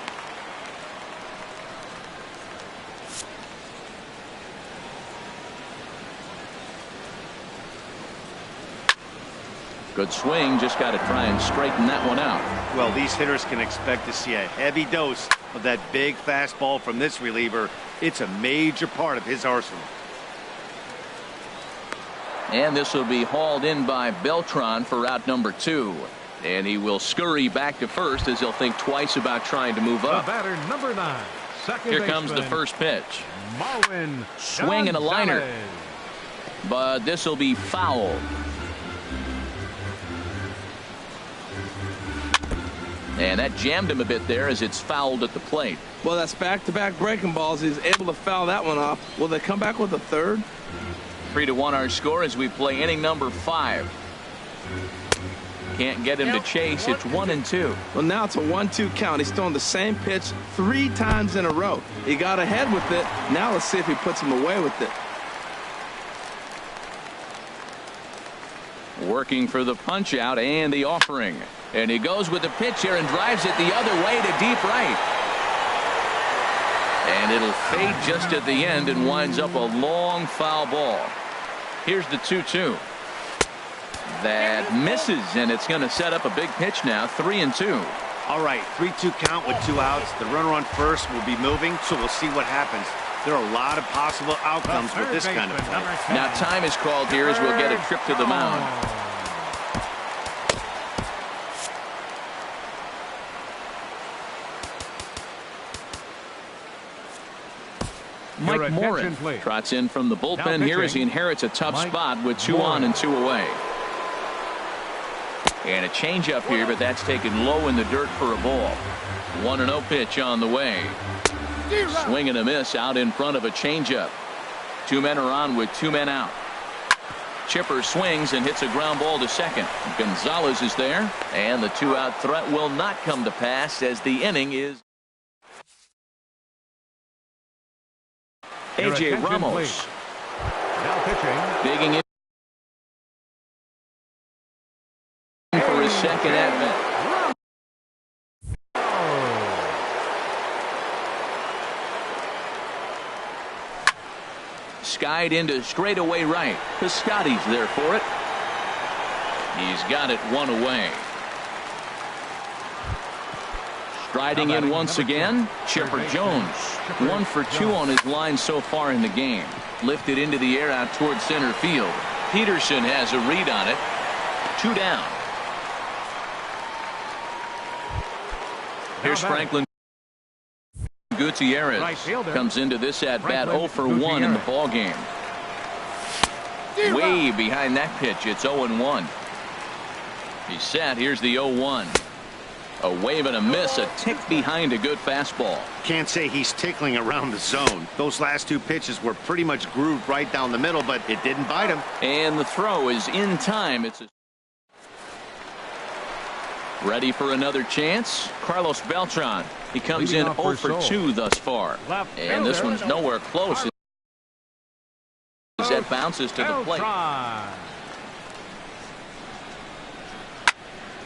Good swing, just got to try and straighten that one out. Well, these hitters can expect to see a heavy dose of that big fastball from this reliever. It's a major part of his arsenal. And this will be hauled in by Beltran for out number 2. And he will scurry back to first as he'll think twice about trying to move up. The batter, number 9. Here comes the first pitch. Marwin swing and a liner. But this will be foul. And that jammed him a bit there as it's fouled at the plate. Well, that's back-to-back breaking balls. He's able to foul that one off. Will they come back with a third? 3-1 our score as we play inning number 5. Can't get him to chase. It's 1-2. Well, now it's a 1-2 count. He's throwing the same pitch 3 times in a row. He got ahead with it. Now let's see if he puts him away with it. Working for the punch out and the offering. And he goes with the pitch here and drives it the other way to deep right. And it'll fade just at the end and winds up a long foul ball. Here's the 2-2. That misses, and it's going to set up a big pitch now. 3-2. All right, 3-2 count with 2 outs. The runner on first will be moving, so we'll see what happens. There are a lot of possible outcomes with this kind of play. Now time is called here as we'll get a trip to the mound. Mike Morin trots in from the bullpen here as he inherits a tough spot with 2 on and 2 away. And a changeup here, but that's taken low in the dirt for a ball. 1-0 pitch on the way. Swing and a miss out in front of a changeup. 2 men are on with 2 men out. Chipper swings and hits a ground ball to second. Gonzalez is there, and the 2-out threat will not come to pass as the inning is. A.J. Ramos Now pitching. digging in for his second at-bat. Skied into straightaway right. Piscotty's there for it. He's got it 1 away. Striding in once again, Chipper Jones. 1 for 2 on his line so far in the game. Lifted into the air out towards center field. Peterson has a read on it. 2 down. Here's Franklin Gutierrez. Comes into this at bat 0 for 1 in the ball game. Way behind that pitch. It's 0-1. He's set. Here's the 0-1. A wave and a miss, a tick behind a good fastball. Can't say he's tickling around the zone. Those last 2 pitches were pretty much grooved right down the middle, but it didn't bite him. And the throw is in time. It's ready for another chance. Carlos Beltran. He comes in 0 for 2 thus far. And this one's nowhere close. As that bounces to the plate.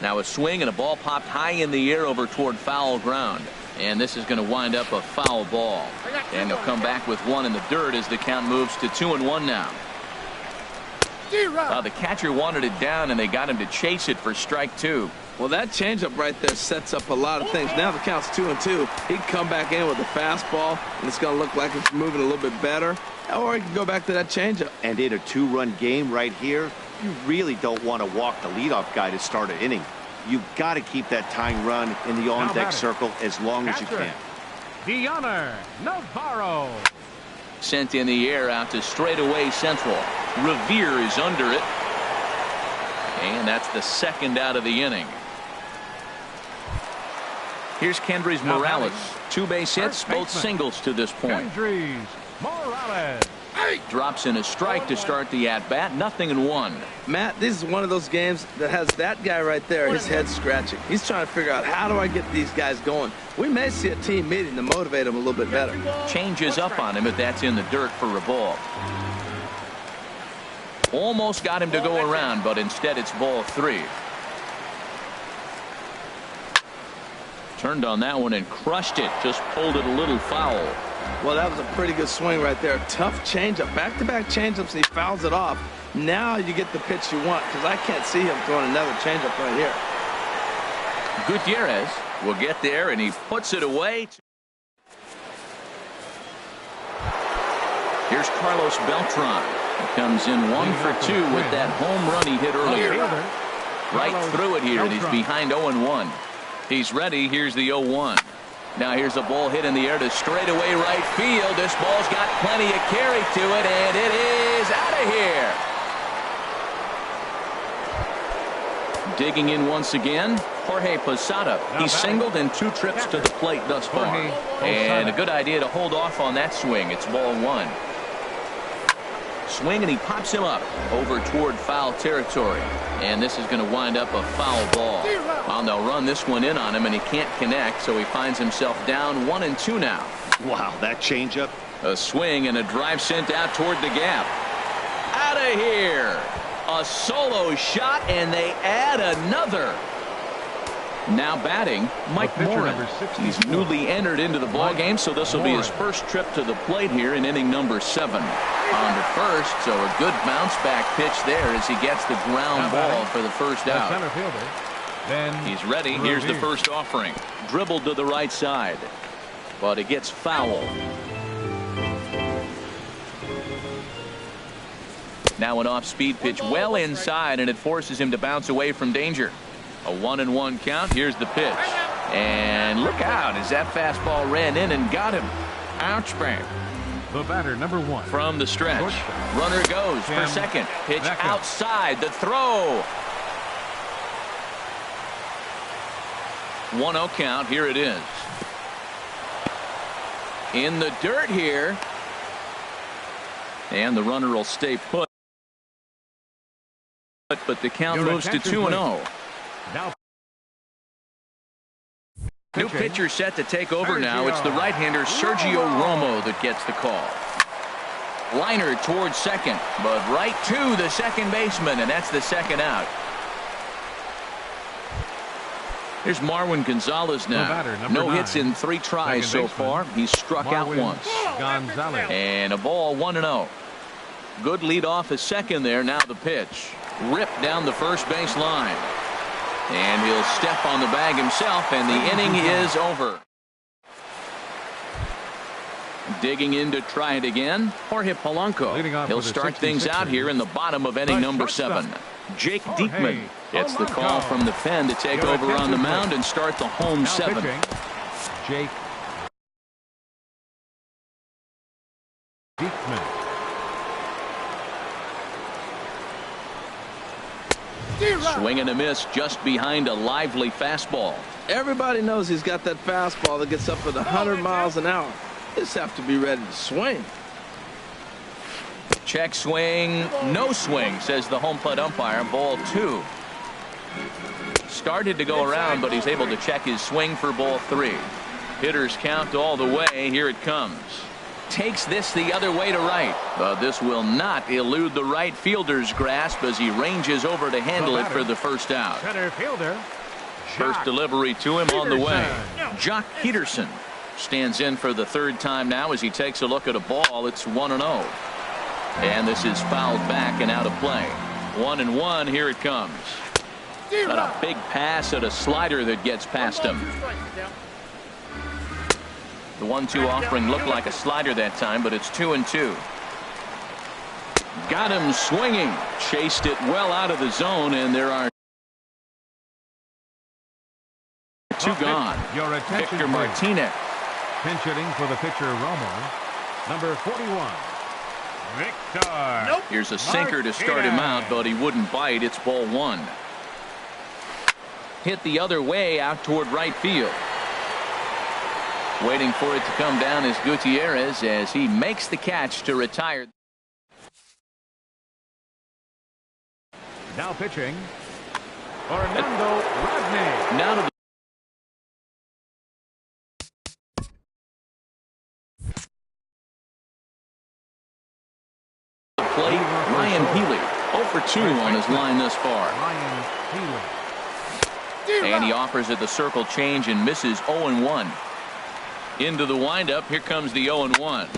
Now a swing and a ball popped high in the air over toward foul ground. And this is going to wind up a foul ball. And they'll come back with 1 in the dirt as the count moves to 2-1 now. The catcher wanted it down, and they got him to chase it for strike 2. Well, that changeup right there sets up a lot of things. Now the count's 2-2. He can come back in with a fastball, and it's going to look like it's moving a little bit better. Or he can go back to that changeup. And in a 2-run game right here, you really don't want to walk the leadoff guy to start an inning. You've got to keep that tying run in the on-deck circle as long as you can. Dioner Navarro. Sent in the air out to straightaway central. Revere is under it. And that's the 2nd out of the inning. Here's Kendrys Morales. 2 base hits, both singles to this point. Kendrys Morales. Drops in a strike to start the at-bat. 0-1. Matt, this is one of those games that has that guy right there, his head scratching. He's trying to figure out, how do I get these guys going? We may see a team meeting to motivate them a little bit better. Changes up on him, but that's in the dirt for a ball. Almost got him to go around, but instead it's ball 3. Turned on that one and crushed it. Just pulled it a little foul. Well, that was a pretty good swing right there. Tough changeup. Back-to-back changeups, and he fouls it off. Now you get the pitch you want, because I can't see him throwing another changeup right here. Gutierrez will get there, and he puts it away. Here's Carlos Beltran. He comes in 1 for 2 with that home run he hit earlier. Right through it here, and he's behind 0-1. He's ready. Here's the 0-1. Now here's a ball hit in the air to straightaway right field. This ball's got plenty of carry to it, and it is out of here. Digging in once again, Jorge Posada. He's singled in 2 trips to the plate thus far. And a good idea to hold off on that swing. It's ball 1. Swing, and he pops him up over toward foul territory. And this is going to wind up a foul ball. Well, they'll run this one in on him, and he can't connect, so he finds himself down 1-2 now. Wow, that changeup. A swing and a drive sent out toward the gap. Out of here. A solo shot, and they add another. Now batting, Mike Moran. He's newly entered into the ball game, so this will be his first trip to the plate here in inning number 7. On to first, so a good bounce back pitch there as he gets the ground ball for the first out. He's ready. Here's the first offering. Dribbled to the right side, but it gets foul. Now an off-speed pitch well inside, and it forces him to bounce away from danger. A 1-1 count. Here's the pitch. And look out as that fastball ran in and got him. Ouch bang. The batter, number 1. From the stretch. Runner goes for second. Pitch outside. The throw. 1-0 count. Here it is. In the dirt here. And the runner will stay put. But the count moves to 2-0. Now, new pitcher set to take over now. It's the right-hander Sergio Romo that gets the call. Liner towards second, but right to the second baseman, and that's the second out. Here's Marwin Gonzalez now. No hits in 3 tries so far. He's struck out once. And a ball, 1-0. Good lead off his second there. Now the pitch. Ripped down the first base line. And he'll step on the bag himself, and the inning is over. Digging in to try it again, Jorge Polanco. He'll start things out here in the bottom of inning number 7. Jake Diekman gets the call from the pen to take over on the mound and start the home 7th. Jake Diekman. Swing and a miss just behind a lively fastball. Everybody knows he's got that fastball that gets up at 100 miles an hour. Just have to be ready to swing. Check swing, no swing, says the home plate umpire. Ball 2. Started to go around, but he's able to check his swing for ball 3. Hitters count all the way. Here it comes. Takes this the other way to right, but this will not elude the right fielder's grasp as he ranges over to handle it for the first out. Center fielder. First delivery to him on the way. Jock Peterson stands in for the 3rd time now as he takes a look at a ball. It's 1-0. And this is fouled back and out of play. 1-1. Here it comes. Got a big pass at a slider that gets past him. The 1-2 offering looked like a slider that time, but it's 2-2. Got him swinging. Chased it well out of the zone, and there are 2 gone. Victor Martinez. Pinch hitting for the pitcher Romo. Number 41. Victor. Here's a sinker to start him out, but he wouldn't bite. It's ball 1. Hit the other way out toward right field. Waiting for it to come down is Gutierrez as he makes the catch to retire. Now pitching, Fernando Rodney. Now to the plate, Ryan Healy. 0 for 2 on his line thus far. Ryan Healy. And he offers it the circle change and misses 0-1. Into the windup. Here comes the 0-1.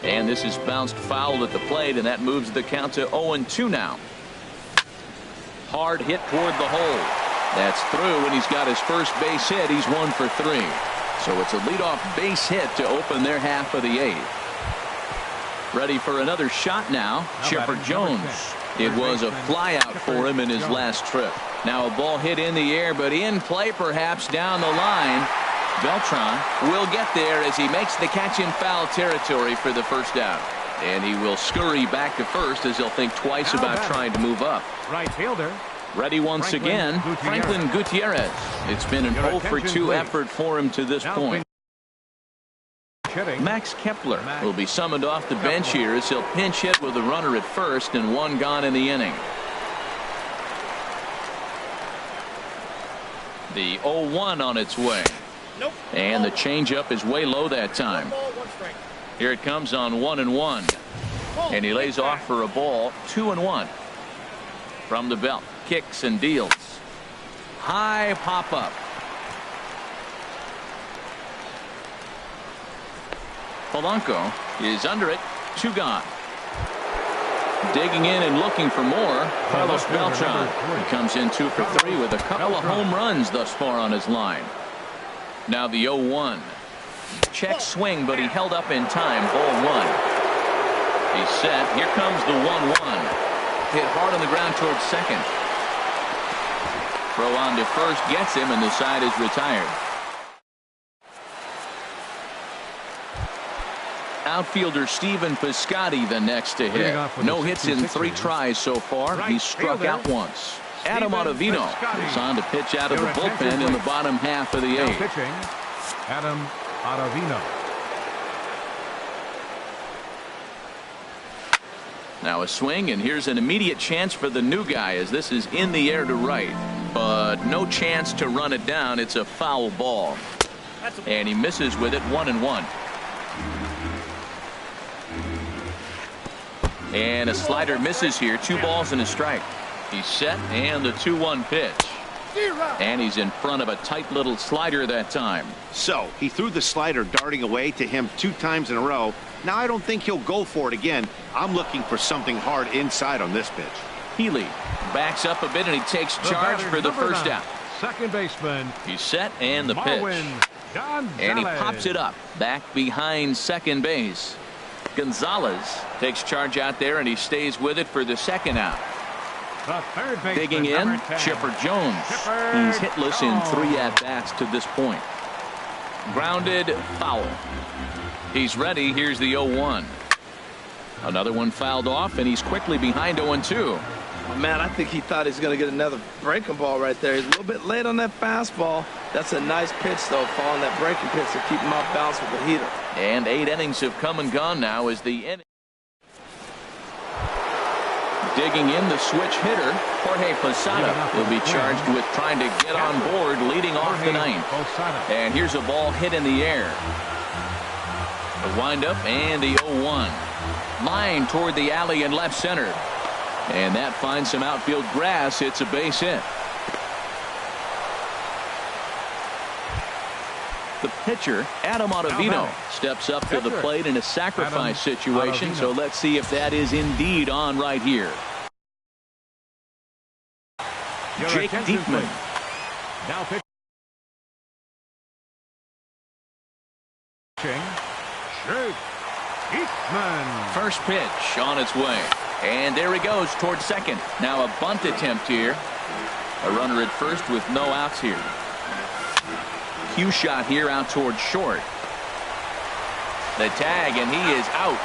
And this is bounced foul at the plate, and that moves the count to 0-2 now. Hard hit toward the hole. That's through, and he's got his first base hit. He's 1 for 3. So it's a leadoff base hit to open their half of the 8th. Ready for another shot now. Chipper Jones. It was a flyout for him in his last trip. Now a ball hit in the air, but in play perhaps down the line. Beltran will get there as he makes the catch in foul territory for the first out. And he will scurry back to first as he'll think twice about trying to move up. Right fielder, Ready once again, Franklin Gutierrez. It's been an 0-for-2 effort for him to this point. Max Kepler will be summoned off the bench here as he'll pinch hit with a runner at first and one gone in the inning. The 0-1 on its way. And the changeup is way low that time. Here it comes on 1-1. And he lays off for a ball. 2-1. From the belt. Kicks and deals. High pop up. Polanco is under it. 2 gone. Digging in and looking for more. Carlos Beltran. He comes in 2 for 3 with a couple of home runs thus far on his line. Now the 0-1. Check swing, but he held up in time. Ball 1. He's set. Here comes the 1-1. Hit hard on the ground towards second. Throw on to first gets him, and the side is retired. Outfielder Stephen Piscotty the next to hit. No hits in 3 tries so far. He's struck out once. Adam Ottavino is on to pitch out of the bullpen in the bottom half of the 8th. Pitching, Adam Ottavino. Now a swing, and here's an immediate chance for the new guy as this is in the air to right. But no chance to run it down. It's a foul ball. And he misses with it. 1-1. And a slider misses here. 2 balls and a strike. He's set, and the 2-1 pitch. And he's in front of a tight little slider that time. So he threw the slider darting away to him 2 times in a row. Now I don't think he'll go for it again. I'm looking for something hard inside on this pitch. Healy backs up a bit, and he takes charge for the first out. Second baseman. He's set, and the pitch. And he pops it up back behind second base. Gonzalez takes charge out there, and he stays with it for the second out. Digging in, Chipper Jones. He's hitless in 3 at-bats to this point. Grounded, foul. He's ready. Here's the 0-1. Another one fouled off, and he's quickly behind 0-2. Oh, man, I think he thought he's going to get another breaking ball right there. He's a little bit late on that fastball. That's a nice pitch, though, following that breaking pitch to keep him off balance with the heater. And 8 innings have come and gone now as the inning. Digging in, the switch hitter, Jorge Posada, will be charged with trying to get on board leading off the 9th. And here's a ball hit in the air. The windup and the 0-1. Line toward the alley in left center. And that finds some outfield grass. It's a base hit. The pitcher, Adam Ottavino, steps up to the plate in a sacrifice situation. So let's see if that is indeed on right here. Jake Diekman. Now pitching. Jake Diekman. First pitch on its way. And there he goes towards second. Now a bunt attempt here. A runner at first with no outs here. Cue shot here out towards short. The tag, and he is out.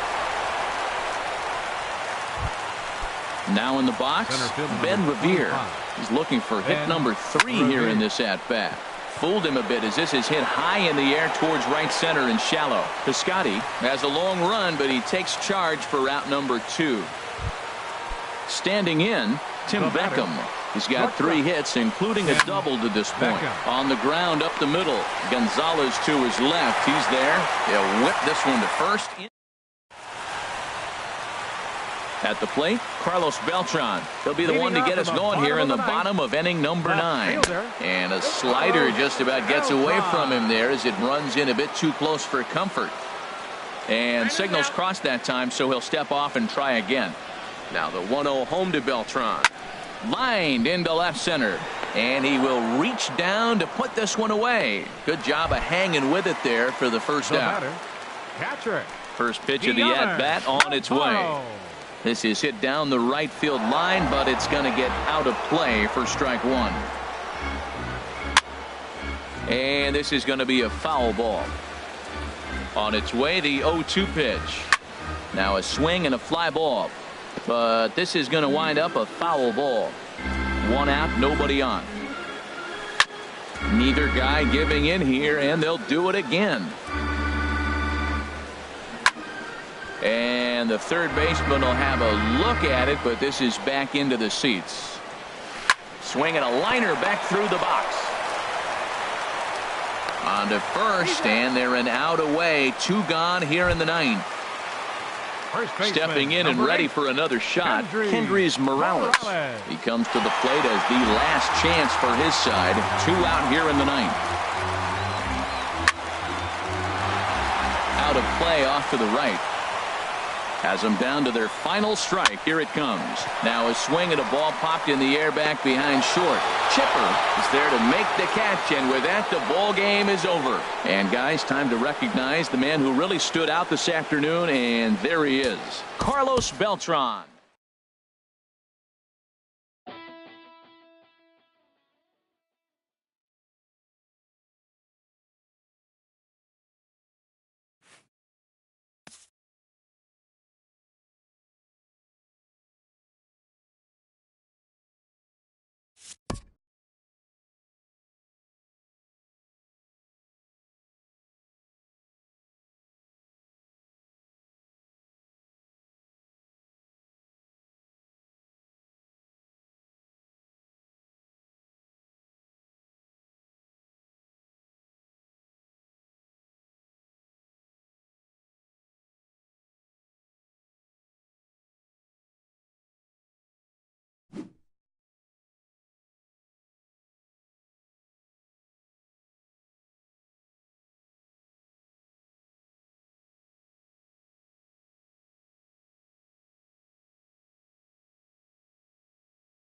Now in the box, Ben Revere. He's looking for hit number 3 here in this at-bat. Fooled him a bit as this is hit high in the air towards right center and shallow. Piscotty has a long run, but he takes charge for route number 2. Standing in, Tim Beckham. He's got 3 hits, including a double to this point. On the ground up the middle. Gonzalez to his left. He's there. He'll whip this one to first. At the plate, Carlos Beltran. He'll be the one to get us going here in the bottom of inning number 9. And a slider just about gets away from him there as it runs in a bit too close for comfort. And signals crossed that time, so he'll step off and try again. Now the 1-0 home to Beltran. Lined into left center. And he will reach down to put this one away. Good job of hanging with it there for the first out. First pitch of the at-bat on its way. This is hit down the right field line, but it's going to get out of play for strike 1. And this is going to be a foul ball. On its way, the 0-2 pitch. Now a swing and a fly ball. But this is going to wind up a foul ball. 1 out, nobody on. Neither guy giving in here, and they'll do it again. And the third baseman will have a look at it, but this is back into the seats. Swinging a liner back through the box. On to first, and they're an out away. 2 gone here in the 9th. Stepping in and ready for another shot, Kendrys Morales. He comes to the plate as the last chance for his side. 2 out here in the 9th. Out of play off to the right. Has them down to their final strike. Here it comes. Now a swing at a ball popped in the air back behind short. Chipper is there to make the catch, and with that, the ball game is over. And guys, time to recognize the man who really stood out this afternoon, and there he is, Carlos Beltran.